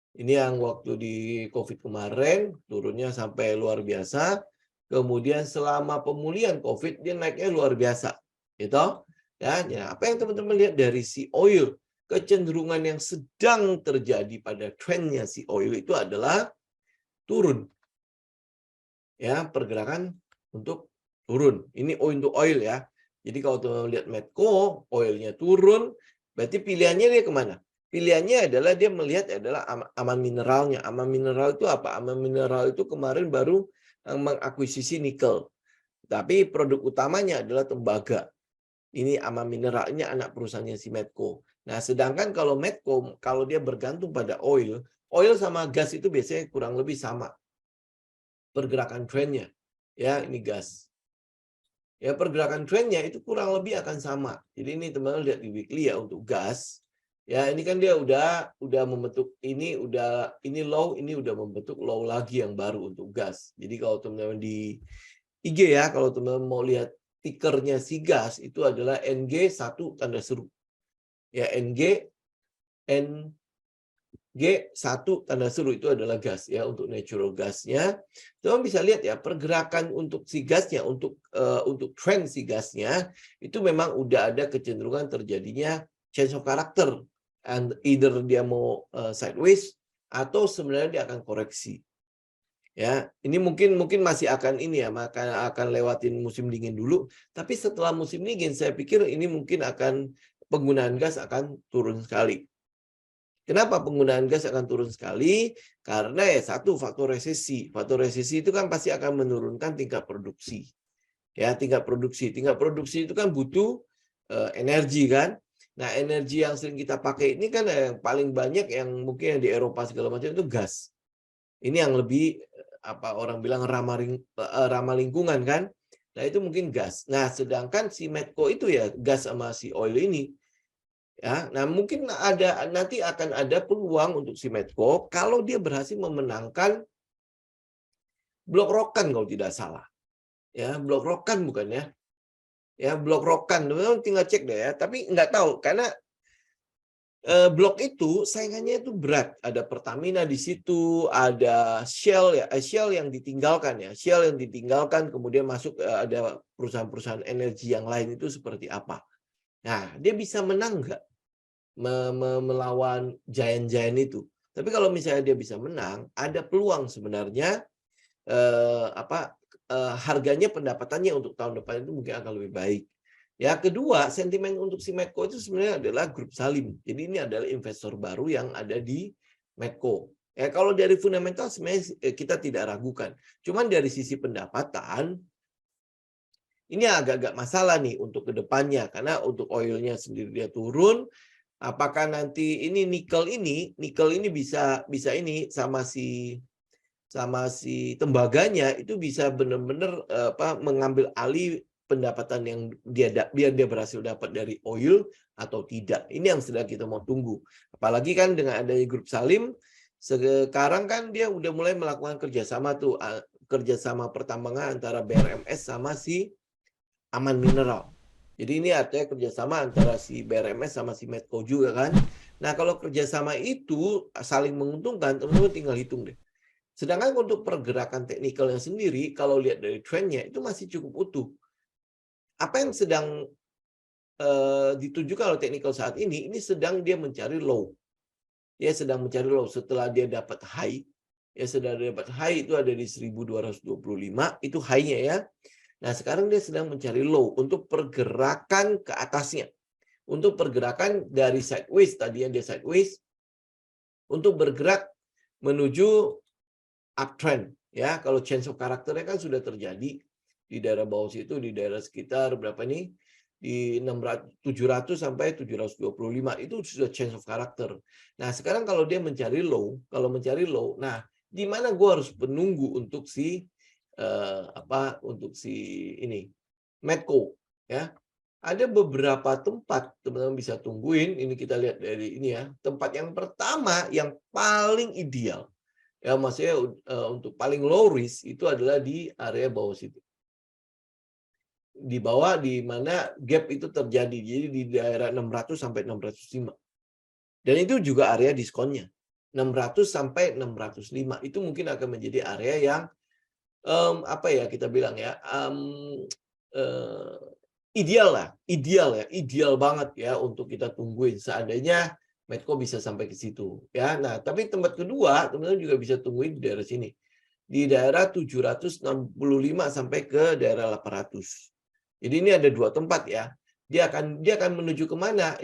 Ini yang waktu di COVID kemarin turunnya sampai luar biasa. Kemudian selama pemulihan COVID dia naiknya luar biasa, gitu. Ya, apa yang teman-teman lihat dari si oil, kecenderungan yang sedang terjadi pada trennya si oil itu adalah turun. Ya, pergerakan untuk turun. Ini untuk oil ya. Jadi kalau teman-teman lihat Medco, oilnya turun, berarti pilihannya dia kemana? Pilihannya adalah dia melihat adalah aman mineralnya. Aman mineral itu apa? Aman mineral itu kemarin baru mengakuisisi nikel. Tapi produk utamanya adalah tembaga. Ini aman mineral, ini anak perusahaannya si Medco. Nah, sedangkan kalau Medco, kalau dia bergantung pada oil sama gas itu biasanya kurang lebih sama pergerakan trennya. Ya, ini gas. Ya, pergerakan trennya itu kurang lebih akan sama. Jadi ini teman-teman lihat di weekly ya untuk gas. Ya, ini kan dia udah membentuk ini low, ini udah membentuk low lagi yang baru untuk gas. Jadi kalau teman-teman di IG ya, kalau teman-teman mau lihat tikernya si gas itu adalah NG1 tanda seru. Ya, NG1 tanda seru itu adalah gas ya, untuk natural gasnya. Teman bisa lihat ya pergerakan untuk si gasnya, untuk trend si gasnya itu memang udah ada kecenderungan terjadinya change of character, and either dia mau sideways atau sebenarnya dia akan koreksi. Ya, ini mungkin masih akan ini ya, maka akan lewatin musim dingin dulu. Tapi setelah musim dingin, saya pikir ini mungkin akan penggunaan gas akan turun sekali. Kenapa penggunaan gas akan turun sekali? Karena ya satu, faktor resesi. Faktor resesi itu kan pasti akan menurunkan tingkat produksi. Ya, tingkat produksi itu kan butuh energi kan. Nah, energi yang sering kita pakai ini kan yang paling banyak yang mungkin yang di Eropa segala macam itu gas. Ini yang lebih orang bilang ramah lingkungan kan. Nah, itu mungkin gas. Nah, sedangkan si Medco itu ya gas sama si oil ini. Ya, nah mungkin nanti akan ada peluang untuk si Medco kalau dia berhasil memenangkan Blok Rokan kalau tidak salah. Ya, Blok Rokan bukan ya? Ya, Blok Rokan. Teman-teman tinggal cek deh ya. Tapi nggak tahu karena blok itu saingannya itu berat. Ada Pertamina di situ, ada Shell ya, Shell yang ditinggalkan ya. Shell yang ditinggalkan kemudian masuk ada perusahaan-perusahaan energi yang lain itu seperti apa. Nah, dia bisa menang nggak melawan giant-giant itu? Tapi kalau misalnya dia bisa menang, ada peluang sebenarnya harganya, pendapatannya untuk tahun depan itu mungkin akan lebih baik. Ya, kedua, sentimen untuk si Medco itu sebenarnya adalah grup Salim. Jadi ini adalah investor baru yang ada di Medco. Ya, kalau dari fundamental sebenarnya kita tidak ragukan. Cuman dari sisi pendapatan, ini agak-agak masalah nih untuk kedepannya. Karena untuk oilnya sendiri dia turun. Apakah nanti ini nikel ini bisa ini sama si tembaganya itu bisa benar-benar mengambil alih pendapatan yang dia berhasil dapat dari oil atau tidak. Ini yang sedang kita mau tunggu. Apalagi kan dengan adanya grup Salim, sekarang kan dia udah mulai melakukan kerjasama pertambangan antara BRMS sama si Aman Mineral. Jadi ini artinya kerjasama antara si BRMS sama si Medco juga kan. Nah kalau kerjasama itu saling menguntungkan, teman-teman tinggal hitung deh. Sedangkan untuk pergerakan teknikalnya sendiri, kalau lihat dari trennya itu masih cukup utuh. Apa yang sedang ditunjukkan oleh teknikal saat ini sedang dia mencari low. Dia sedang mencari low setelah dia dapat high. Ya sudah dapat high itu ada di 1225, itu high-nya ya. Nah, sekarang dia sedang mencari low untuk pergerakan ke atasnya. Untuk pergerakan dari sideways, tadi yang dia sideways, untuk bergerak menuju uptrend. Ya, kalau change of karakternya kan sudah terjadi di daerah bawah situ, di daerah sekitar berapa nih? Di 700 sampai 725 itu sudah change of karakter. Nah, sekarang kalau dia mencari low, nah di mana gue harus menunggu untuk si ini Medco ya. Ada beberapa tempat teman-teman bisa tungguin. Ini kita lihat dari ini ya. Tempat yang pertama yang paling ideal ya, maksudnya untuk paling low risk itu adalah di area bawah situ. Di bawah di mana gap itu terjadi. Jadi di daerah 600 sampai 605. Dan itu juga area diskonnya. 600 sampai 605 itu mungkin akan menjadi area yang apa ya kita bilang ya, ideal banget ya untuk kita tungguin seandainya Medco bisa sampai ke situ ya. Nah, tapi tempat kedua teman-teman juga bisa tungguin di daerah sini. Di daerah 765 sampai ke daerah 800. Jadi ini ada dua tempat ya. Dia akan menuju kemana?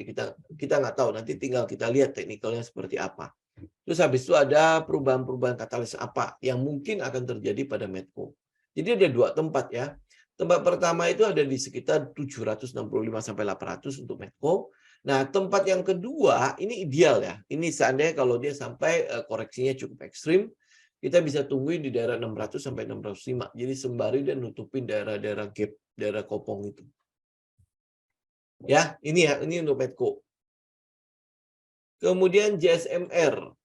Kita nggak tahu. Nanti tinggal kita lihat teknikalnya seperti apa. Terus habis itu ada perubahan-perubahan katalis apa yang mungkin akan terjadi pada Medco. Jadi ada dua tempat ya. Tempat pertama itu ada di sekitar 765 sampai 800 untuk Medco. Nah, tempat yang kedua ini ideal ya. Ini seandainya kalau dia sampai koreksinya cukup ekstrim, kita bisa tungguin di daerah 600 sampai 605. Jadi sembari dan nutupin daerah-daerah gap, daerah kopong itu. Ya, ini untuk Medco. Kemudian JSMR.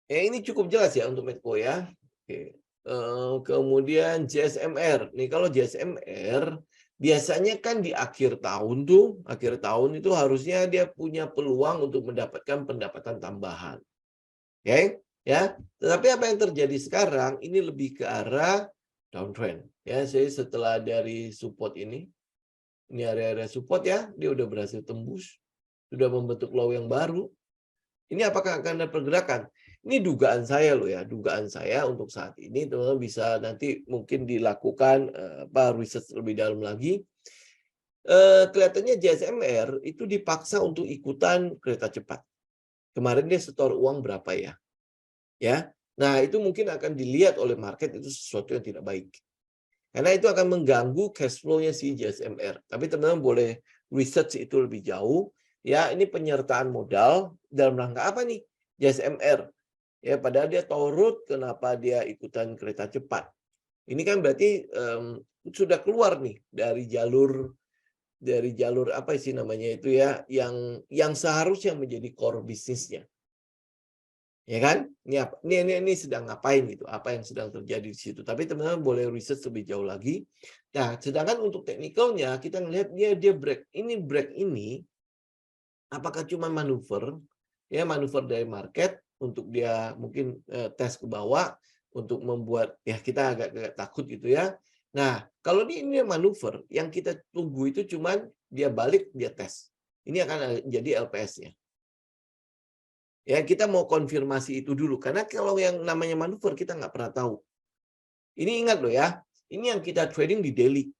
Ya, ini cukup jelas ya untuk Medco ya. Oke. Kemudian JSMR. Nih kalau JSMR biasanya kan di akhir tahun itu harusnya dia punya peluang untuk mendapatkan pendapatan tambahan. Oke, ya. Tetapi apa yang terjadi sekarang ini lebih ke arah downtrend. Ya, jadi setelah dari support ini area-area support ya, dia udah berhasil tembus, sudah membentuk low yang baru. Ini apakah akan ada pergerakan? Ini dugaan saya loh ya, dugaan saya untuk saat ini teman-teman bisa nanti mungkin dilakukan riset lebih dalam lagi. Kelihatannya JSMR itu dipaksa untuk ikutan kereta cepat. Kemarin dia setor uang berapa ya? Ya. Nah, itu mungkin akan dilihat oleh market itu sesuatu yang tidak baik. Karena itu akan mengganggu cash flow-nya si JSMR. Tapi teman-teman boleh research itu lebih jauh. Ya, ini penyertaan modal dalam rangka apa nih? JSMR. Ya, padahal dia turut, kenapa dia ikutan kereta cepat? Ini kan berarti sudah keluar nih dari jalur apa sih namanya itu ya, yang seharusnya menjadi core bisnisnya. Ya kan? Ini sedang ngapain gitu? Apa yang sedang terjadi di situ? Tapi teman-teman boleh riset lebih jauh lagi. Nah, sedangkan untuk teknikalnya kita ngelihat dia break. Break ini apakah cuma manuver? Ya, manuver dari market untuk dia mungkin tes ke bawah untuk membuat ya kita agak takut gitu ya. Nah, kalau ini manuver yang kita tunggu itu cuman dia balik, dia tes. Ini akan jadi LPS-nya. Ya, kita mau konfirmasi itu dulu. Karena kalau yang namanya manuver, kita nggak pernah tahu. Ini ingat loh ya, ini yang kita trading di daily.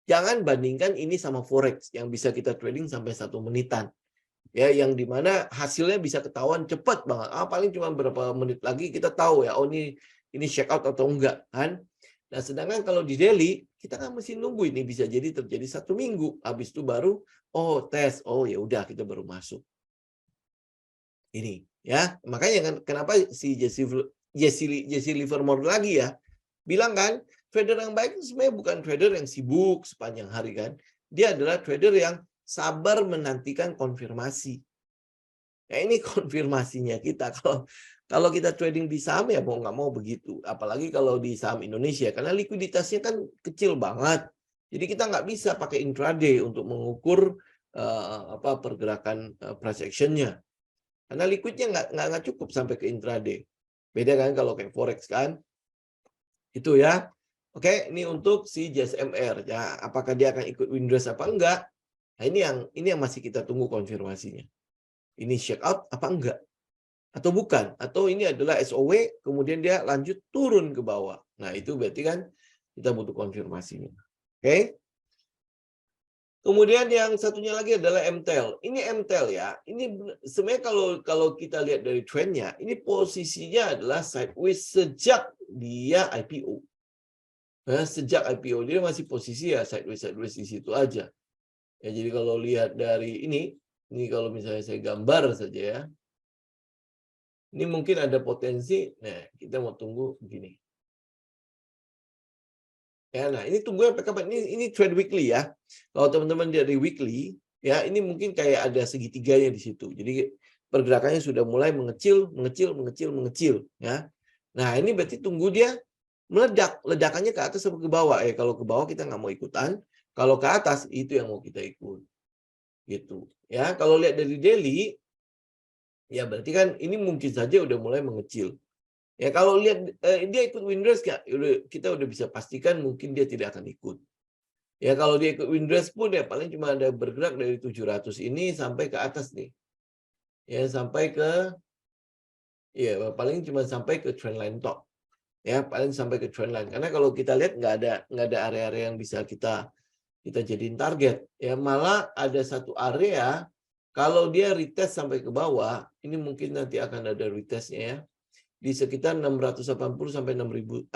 Jangan bandingkan ini sama Forex, yang bisa kita trading sampai 1 menitan. Ya, yang dimana hasilnya bisa ketahuan cepat banget. Paling cuma berapa menit lagi kita tahu ya, oh ini check out atau enggak. Kan? Nah, sedangkan kalau di daily, kita kan mesti nunggu ini bisa jadi terjadi 1 minggu. Habis itu baru, tes. Ya udah kita baru masuk. Ini ya, makanya kenapa si Jesse Livermore lagi ya bilang kan, trader yang baik sebenarnya bukan trader yang sibuk sepanjang hari kan, dia adalah trader yang sabar menantikan konfirmasi. Nah, ini konfirmasinya kita. Kalau kita trading di saham ya mau nggak mau begitu, apalagi kalau di saham Indonesia karena likuiditasnya kan kecil banget Jadi kita nggak bisa pakai intraday untuk mengukur pergerakan price action-nya. Karena liquidnya nggak cukup sampai ke intraday. Beda kan kalau kayak forex kan. Itu ya. Oke, ini untuk si JSMR ya. Apakah dia akan ikut Windrest apa enggak? Nah, ini yang masih kita tunggu konfirmasinya. Ini shake out apa enggak? Atau bukan? Atau ini adalah SOW kemudian dia lanjut turun ke bawah. Nah, itu berarti kan kita butuh konfirmasinya. Oke? Kemudian yang satunya lagi adalah MTEL. Ini MTEL ya. Ini sebenarnya kalau kita lihat dari trennya, ini posisinya adalah sideways sejak dia IPO. Nah, sejak IPO dia masih posisi ya sideways di situ aja. Ya, jadi kalau lihat dari ini kalau misalnya saya gambar saja ya. Ini mungkin ada potensi. Nah, kita mau tunggu begini. Ya, nah ini tunggu sampai kapan? Ini trade weekly ya. Kalau teman-teman dari weekly, ya ini mungkin kayak ada segitiganya di situ. Jadi pergerakannya sudah mulai mengecil, ya. Nah ini berarti tunggu dia meledak, ledakannya ke atas atau ke bawah. Kalau ke bawah kita nggak mau ikutan, kalau ke atas itu yang mau kita ikut, gitu. Ya kalau lihat dari daily, ya berarti kan ini mungkin saja udah mulai mengecil. Ya kalau lihat dia ikut Windrest nggak, kita udah bisa pastikan mungkin dia tidak akan ikut. Ya kalau dia ikut Windrest pun ya paling cuma ada bergerak dari 700 ini sampai ke atas nih. Ya sampai ke paling cuma sampai ke trendline top. Ya paling sampai ke trendline. Karena kalau kita lihat nggak ada area-area yang bisa kita jadiin target. Ya malah ada satu area kalau dia retest sampai ke bawah, ini mungkin nanti akan ada retestnya ya. Di sekitar 680 sampai 690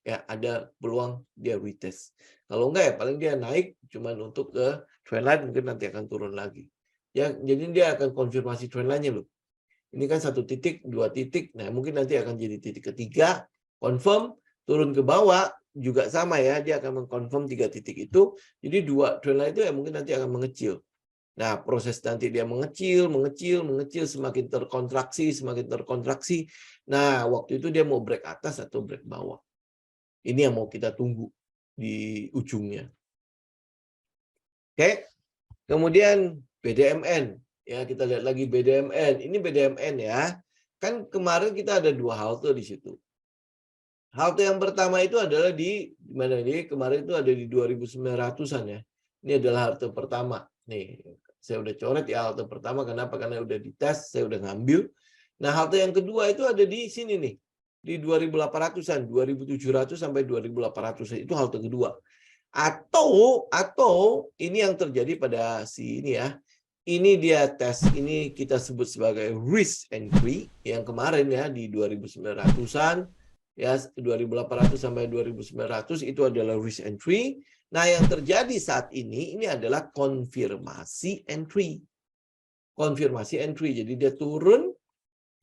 ya ada peluang dia retest. Kalau enggak ya paling dia naik cuman untuk ke trendline mungkin nanti akan turun lagi. Ya jadi dia akan konfirmasi trendline-nya loh. Ini kan 1 titik, 2 titik. Nah, mungkin nanti akan jadi titik ketiga, confirm turun ke bawah juga sama ya, dia akan mengkonfirm 3 titik itu. Jadi 2 trendline itu ya mungkin nanti akan mengecil. Nah, proses nanti dia mengecil, semakin terkontraksi. Nah, waktu itu dia mau break atas atau break bawah. Ini yang mau kita tunggu di ujungnya. Oke. Kemudian BDMN. Ya, kita lihat lagi BDMN. Ini BDMN ya. Kan kemarin kita ada 2 halte di situ. Halte yang pertama itu adalah di mana ini? Kemarin itu ada di 2.900-an ya. Ini adalah halte pertama. Nih, saya udah coret ya halte pertama. Kenapa? Karena udah dites, saya udah ngambil. Nah, halte yang kedua itu ada di sini nih. Di 2.800-an, 2.700 sampai 2.800. Itu halte kedua. Atau ini yang terjadi pada si ini ya. Ini dia tes, ini kita sebut sebagai risk entry yang kemarin ya di 2.900-an ya 2.800 sampai 2.900 itu adalah risk entry. Nah, yang terjadi saat ini adalah konfirmasi entry. Konfirmasi entry. Jadi dia turun,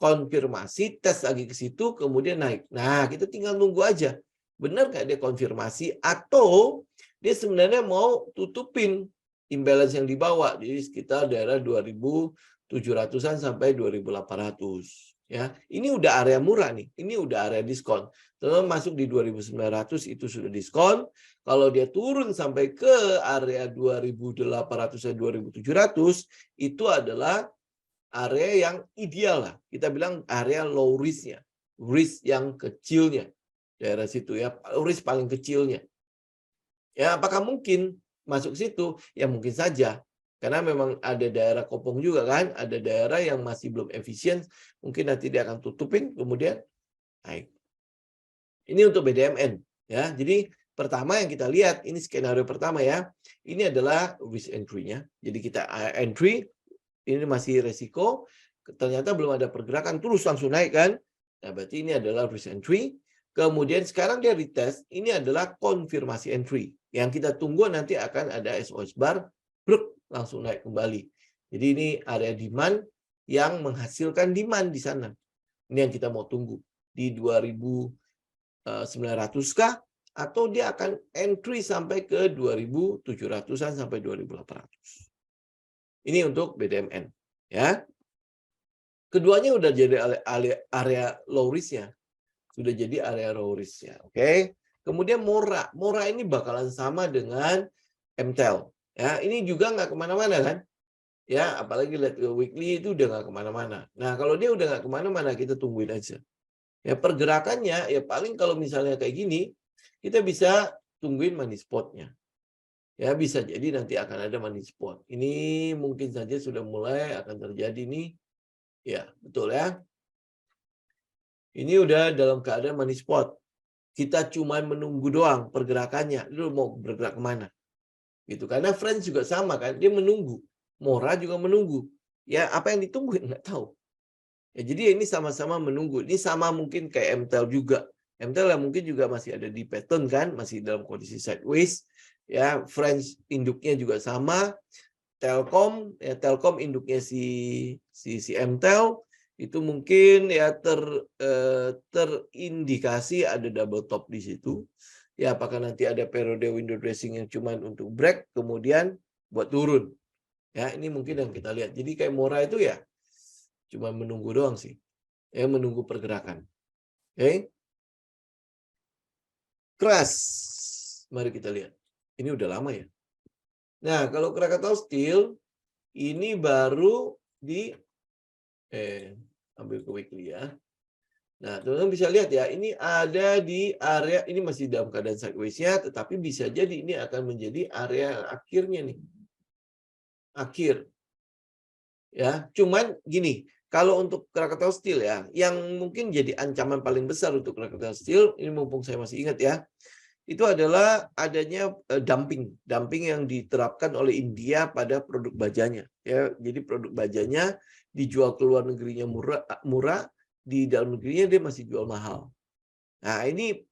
konfirmasi, tes lagi ke situ, kemudian naik. Nah, kita tinggal nunggu aja. Benar nggak dia konfirmasi atau dia sebenarnya mau tutupin imbalance yang dibawa di sekitar daerah 2.700-an sampai 2.800 ya. Ini udah area murah nih. Ini udah area diskon. Teman masuk di 2.900 itu sudah diskon. Kalau dia turun sampai ke area 2.800 sampai 2.700 itu adalah area yang ideal lah. Kita bilang area low risk-nya. Risk yang kecilnya. Daerah situ ya, risk paling kecilnya. Ya, apakah mungkin masuk situ? Ya mungkin saja. Karena memang ada daerah kopong juga kan, ada daerah yang masih belum efisien, mungkin nanti dia akan tutupin kemudian naik. Ini untuk BDMN ya. Jadi pertama yang kita lihat ini skenario pertama ya. Ini adalah risk entry-nya. Jadi kita entry ini masih resiko, ternyata belum ada pergerakan terus langsung naik kan. Nah, berarti ini adalah risk entry. Kemudian sekarang dia retest, ini adalah konfirmasi entry. Yang kita tunggu nanti akan ada SOS bar, bruk, langsung naik kembali. Jadi ini area demand yang menghasilkan demand di sana. Ini yang kita mau tunggu. Di 2.900 kah? Atau dia akan entry sampai ke 2.700-an sampai 2.800. Ini untuk BDMN. Ya. Keduanya udah jadi area low risk-nya. Sudah jadi area low risk ya, oke. Kemudian Mora. Mora ini bakalan sama dengan MTEL. Ya, ini juga nggak kemana-mana kan? Ya, apalagi lihat weekly itu udah nggak kemana-mana. Nah, kalau dia udah nggak kemana-mana, kita tungguin aja. Ya, pergerakannya ya paling kalau misalnya kayak gini, kita bisa tungguin money spot-nya. Ya, bisa jadi nanti akan ada money spot. Ini mungkin saja sudah mulai akan terjadi nih. Ya, betul ya. Ini udah dalam keadaan money spot. Kita cuma menunggu doang pergerakannya. Lu mau bergerak kemana? Gitu. Karena Friends juga sama kan, dia menunggu. Mora juga menunggu. Ya, apa yang ditunggu nggak tahu. Ya, jadi ini sama-sama menunggu. Ini sama mungkin kayak MTEL juga. MTEL yang mungkin juga masih ada di pattern kan, masih dalam kondisi sideways. Ya, Friends induknya juga sama. Telkom, ya Telkom induknya si MTEL itu mungkin ya terindikasi ada double top di situ. Ya, apakah nanti ada periode window dressing yang cuma untuk break kemudian buat turun. Ya, ini mungkin yang kita lihat. Jadi kayak Mora itu ya cuma menunggu doang sih. Ya, menunggu pergerakan. Oke. Crash. Mari kita lihat. Ini udah lama ya. Nah, kalau Krakatau Steel ini baru di ambil ke weekly ya. Nah, teman-teman bisa lihat ya, ini ada di area, ini masih dalam keadaan sideways-nya, tetapi bisa jadi ini akan menjadi area akhirnya nih. Akhir. Ya, cuman gini, kalau untuk Krakatau Steel ya, yang mungkin jadi ancaman paling besar untuk Krakatau Steel, ini mumpung saya masih ingat ya, itu adalah adanya dumping yang diterapkan oleh India pada produk bajanya. Ya, jadi produk bajanya dijual ke luar negerinya murah, di dalam negerinya dia masih jual mahal. Nah, ini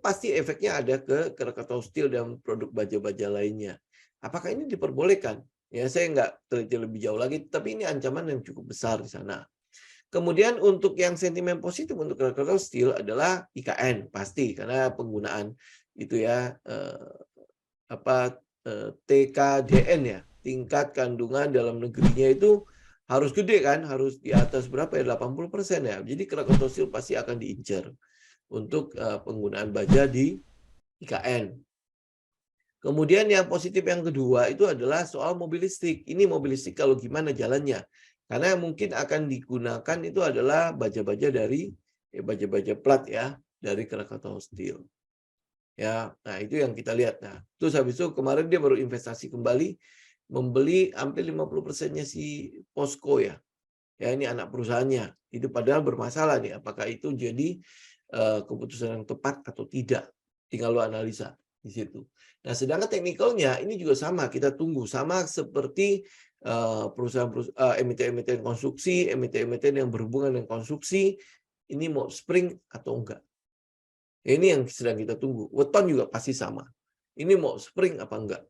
pasti efeknya ada ke Krakatau Steel dan produk baja-baja lainnya. Apakah ini diperbolehkan? Ya, saya nggak teliti lebih jauh lagi, tapi ini ancaman yang cukup besar di sana. Kemudian untuk yang sentimen positif untuk Krakatau Steel adalah IKN pasti karena penggunaan itu ya TKDN ya, tingkat kandungan dalam negerinya itu harus gede kan, harus di atas berapa ya 80% ya. Jadi Krakatau Steel pasti akan diincar untuk penggunaan baja di IKN. Kemudian yang positif yang kedua itu adalah soal mobil listrik. Ini mobil listrik kalau gimana jalannya? Karena mungkin akan digunakan itu adalah baja-baja dari baja-baja plat ya dari Krakatau Steel. Ya, nah itu yang kita lihat. Nah, terus habis itu kemarin dia baru investasi kembali membeli hampir 50%-nya si POSCO ya. Ya, ini anak perusahaannya. Itu padahal bermasalah nih apakah itu jadi keputusan yang tepat atau tidak. Tinggal lo analisa di situ. Nah, sedangkan teknikalnya ini juga sama, kita tunggu sama seperti perusahaan-perusahaan emiten-emiten konstruksi, emiten-emiten yang berhubungan dengan konstruksi, ini mau spring atau enggak. Ini yang sedang kita tunggu. Weton juga pasti sama. Ini mau spring apa enggak?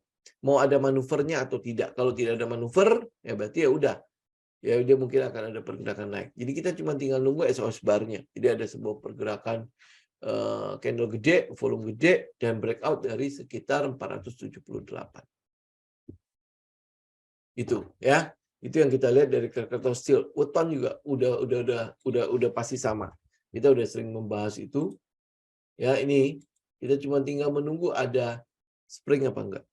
Mau ada manuvernya atau tidak? Kalau tidak ada manuver, ya berarti ya udah. Ya dia mungkin akan ada pergerakan naik. Jadi kita cuma tinggal nunggu SOS bar-nya. Jadi ada sebuah pergerakan candle gede, volume gede, dan breakout dari sekitar 478. Itu ya. Itu yang kita lihat dari Krakatau Steel. Weton juga udah pasti sama. Kita udah sering membahas itu. Ya, ini kita cuma tinggal menunggu ada spring apa enggak.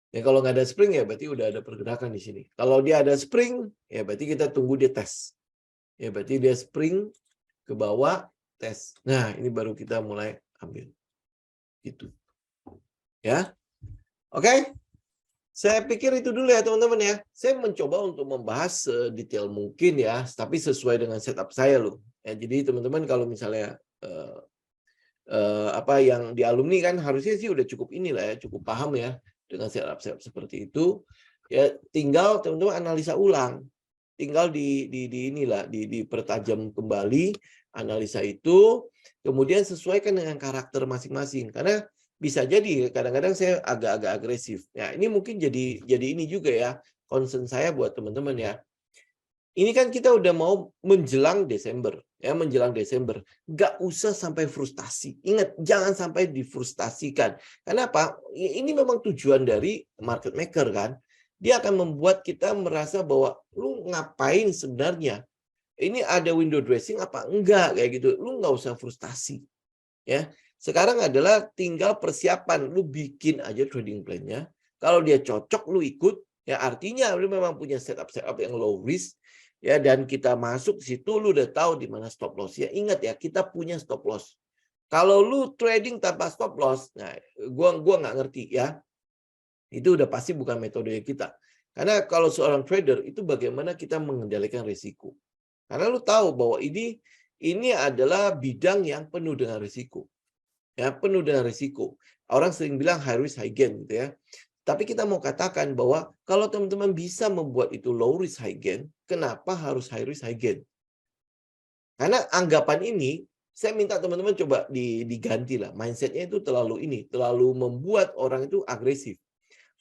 Ya kalau nggak ada spring ya berarti udah ada pergerakan di sini. Kalau dia ada spring ya berarti kita tunggu dia tes. Ya berarti dia spring ke bawah tes. Nah, ini baru kita mulai ambil. Gitu. Ya. Oke. Saya pikir itu dulu ya teman-teman ya. Saya mencoba untuk membahas sedetail mungkin ya, tapi sesuai dengan setup saya loh. Ya, jadi teman-teman kalau misalnya apa yang di alumni kan harusnya sih udah cukup inilah ya, cukup paham ya dengan setup seperti itu. Ya tinggal teman-teman analisa ulang. Tinggal dipertajam kembali analisa itu, kemudian sesuaikan dengan karakter masing-masing. Karena bisa jadi kadang-kadang saya agak-agak agresif. Ya, ini mungkin jadi ini juga ya concern saya buat teman-teman ya. Ini kan kita udah mau menjelang Desember, ya menjelang Desember. Nggak usah sampai frustasi. Ingat, jangan sampai difrustasikan. Kenapa? Ini memang tujuan dari market maker kan. Dia akan membuat kita merasa bahwa lu ngapain sebenarnya? Ini ada window dressing apa enggak kayak gitu. Lu nggak usah frustasi. Ya. Sekarang adalah tinggal persiapan. Lu bikin aja trading plan-nya. Kalau dia cocok, lu ikut. Ya artinya lu memang punya setup yang low risk. Ya, dan kita masuk di situ, lu udah tahu di mana stop loss. Ya ingat ya, kita punya stop loss. Kalau lu trading tanpa stop loss, nah gua nggak ngerti ya. Itu udah pasti bukan metode kita. Karena kalau seorang trader itu bagaimana kita mengendalikan risiko. Karena lu tahu bahwa ini adalah bidang yang penuh dengan risiko. Ya, penuh dengan risiko. Orang sering bilang high risk high gain gitu ya. Tapi kita mau katakan bahwa kalau teman-teman bisa membuat itu low risk high gain, kenapa harus high risk high gain? Karena anggapan ini, saya minta teman-teman coba diganti lah. Mindset-nya itu terlalu membuat orang itu agresif.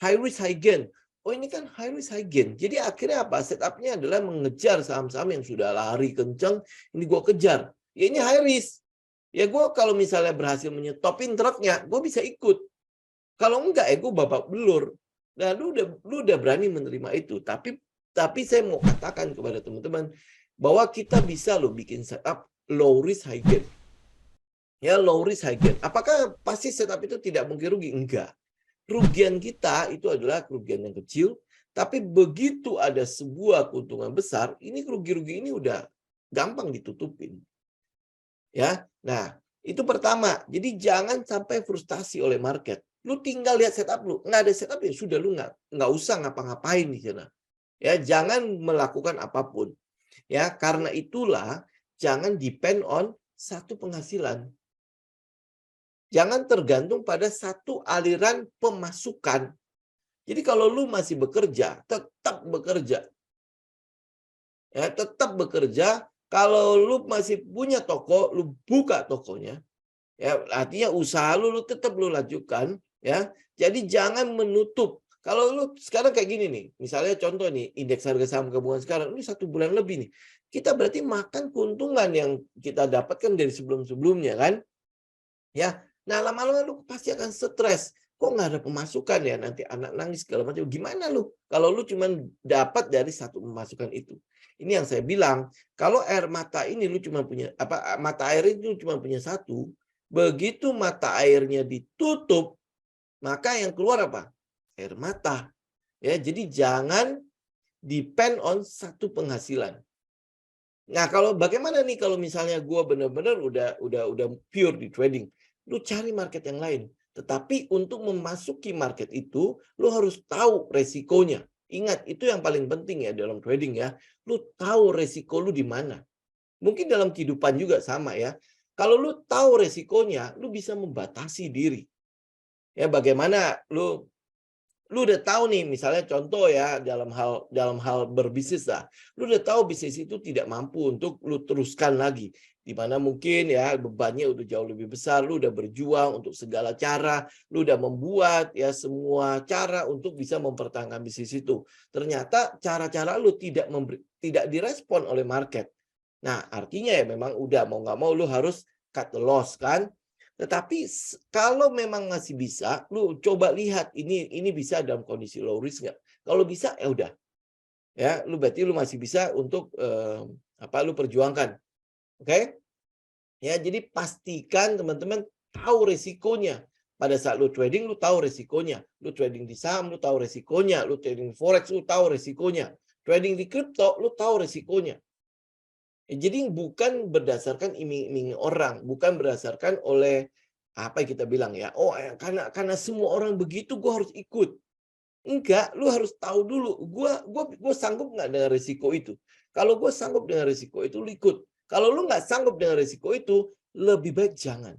High risk high gain. Oh ini kan high risk high gain. Jadi akhirnya apa? Setup-nya adalah mengejar saham-saham yang sudah lari kencang. Ini gue kejar. Ya ini high risk. Ya gue kalau misalnya berhasil menyetopin truknya, gue bisa ikut. Kalau enggak, gue babak belur. Nah, lu udah berani menerima itu. Tapi saya mau katakan kepada teman-teman bahwa kita bisa loh bikin setup low risk high gain. Ya, low risk high gain. Apakah pasti setup itu tidak mungkin rugi? Enggak. Kerugian kita itu adalah kerugian yang kecil, tapi begitu ada sebuah keuntungan besar, ini rugi-rugi ini udah gampang ditutupin. Ya, nah itu pertama. Jadi jangan sampai frustasi oleh market. Lu tinggal lihat setup lu, nggak ada setup ya sudah lu nggak usah ngapa-ngapain di sana. Ya, jangan melakukan apapun. Ya, karena itulah jangan depend on satu penghasilan. Jangan tergantung pada satu aliran pemasukan. Jadi kalau lu masih bekerja, tetap bekerja. Ya, tetap bekerja. Kalau lu masih punya toko, lu buka tokonya. Ya, artinya usaha lu tetap lu lanjutkan, ya. Jadi jangan menutup. Kalau lu sekarang kayak gini nih, misalnya contoh nih, indeks harga saham gabungan sekarang ini 1 bulan lebih nih. Kita berarti makan keuntungan yang kita dapatkan dari sebelum-sebelumnya kan? Ya. Nah, lama-lama lu pasti akan stres. Kok nggak ada pemasukan ya? Nanti anak nangis segala macam. Gimana lu? Kalau lu cuma dapat dari satu pemasukan itu. Ini yang saya bilang, kalau air mata ini lu cuma punya mata air itu cuma punya satu, begitu mata airnya ditutup, maka yang keluar apa? Air mata. Ya, jadi jangan depend on satu penghasilan. Nah, kalau bagaimana nih kalau misalnya gue benar-benar udah pure di trading, lu cari market yang lain. Tetapi untuk memasuki market itu, lu harus tahu resikonya. Ingat, itu yang paling penting ya dalam trading ya. Lu tahu resiko lu di mana. Mungkin dalam kehidupan juga sama ya. Kalau lu tahu resikonya, lu bisa membatasi diri. Ya, bagaimana lu udah tahu nih, misalnya contoh ya dalam hal berbisnis lah. Lu udah tahu bisnis itu tidak mampu untuk lu teruskan lagi. Di mana mungkin ya bebannya udah jauh lebih besar, lu udah berjuang untuk segala cara, lu udah membuat ya semua cara untuk bisa mempertahankan bisnis itu. Ternyata cara-cara lu tidak direspon oleh market. Nah, artinya ya memang udah mau nggak mau lu harus cut the loss kan. Tetapi kalau memang masih bisa, lu coba lihat ini bisa dalam kondisi low risk nggak? Kalau bisa ya udah. Ya, lu berarti lu masih bisa untuk lu perjuangkan. Oke? Ya, jadi pastikan teman-teman tahu resikonya. Pada saat lu trading, lu tahu resikonya. Lu trading di saham, lu tahu resikonya. Lu trading forex, lu tahu resikonya. Trading di kripto, lu tahu resikonya. Jadi bukan berdasarkan iming-iming orang, bukan berdasarkan oleh apa yang kita bilang ya, oh karena semua orang begitu gue harus ikut. Enggak, lu harus tahu dulu, gue sanggup nggak dengan risiko itu. Kalau gue sanggup dengan risiko itu, lu ikut. Kalau lu nggak sanggup dengan risiko itu, lebih baik jangan.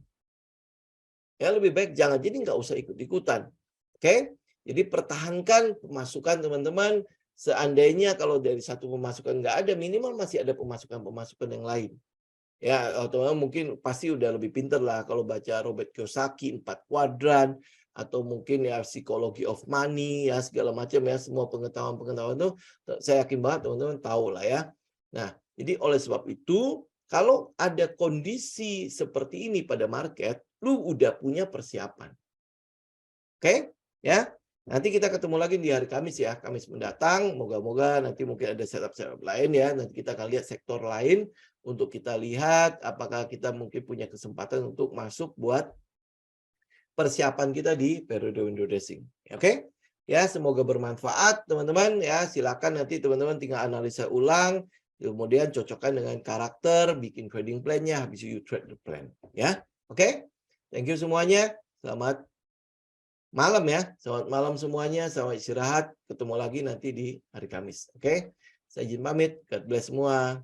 Ya lebih baik jangan, jadi nggak usah ikut-ikutan. Oke? Jadi pertahankan pemasukan teman-teman. Seandainya kalau dari satu pemasukan nggak ada, minimal masih ada pemasukan-pemasukan yang lain. Ya, atau mungkin pasti udah lebih pinter lah kalau baca Robert Kiyosaki, 4 kuadran, atau mungkin ya psikologi of money, ya segala macam ya, semua pengetahuan-pengetahuan itu saya yakin banget teman-teman tahu lah ya. Nah, jadi oleh sebab itu, kalau ada kondisi seperti ini pada market, lu udah punya persiapan. Oke? Ya. Nanti kita ketemu lagi di hari Kamis ya, Kamis mendatang. Moga-moga nanti mungkin ada setup-setup lain ya. Nanti kita akan lihat sektor lain untuk kita lihat apakah kita mungkin punya kesempatan untuk masuk buat persiapan kita di periode window dressing. Oke? Ya, semoga bermanfaat teman-teman ya. Silakan nanti teman-teman tinggal analisa ulang, kemudian cocokkan dengan karakter, bikin trading plan-nya, habis itu you trade the plan ya. Oke? Thank you semuanya. Selamat malam ya. Selamat malam semuanya. Selamat istirahat. Ketemu lagi nanti di hari Kamis. Oke? Saya izin pamit. God bless semua.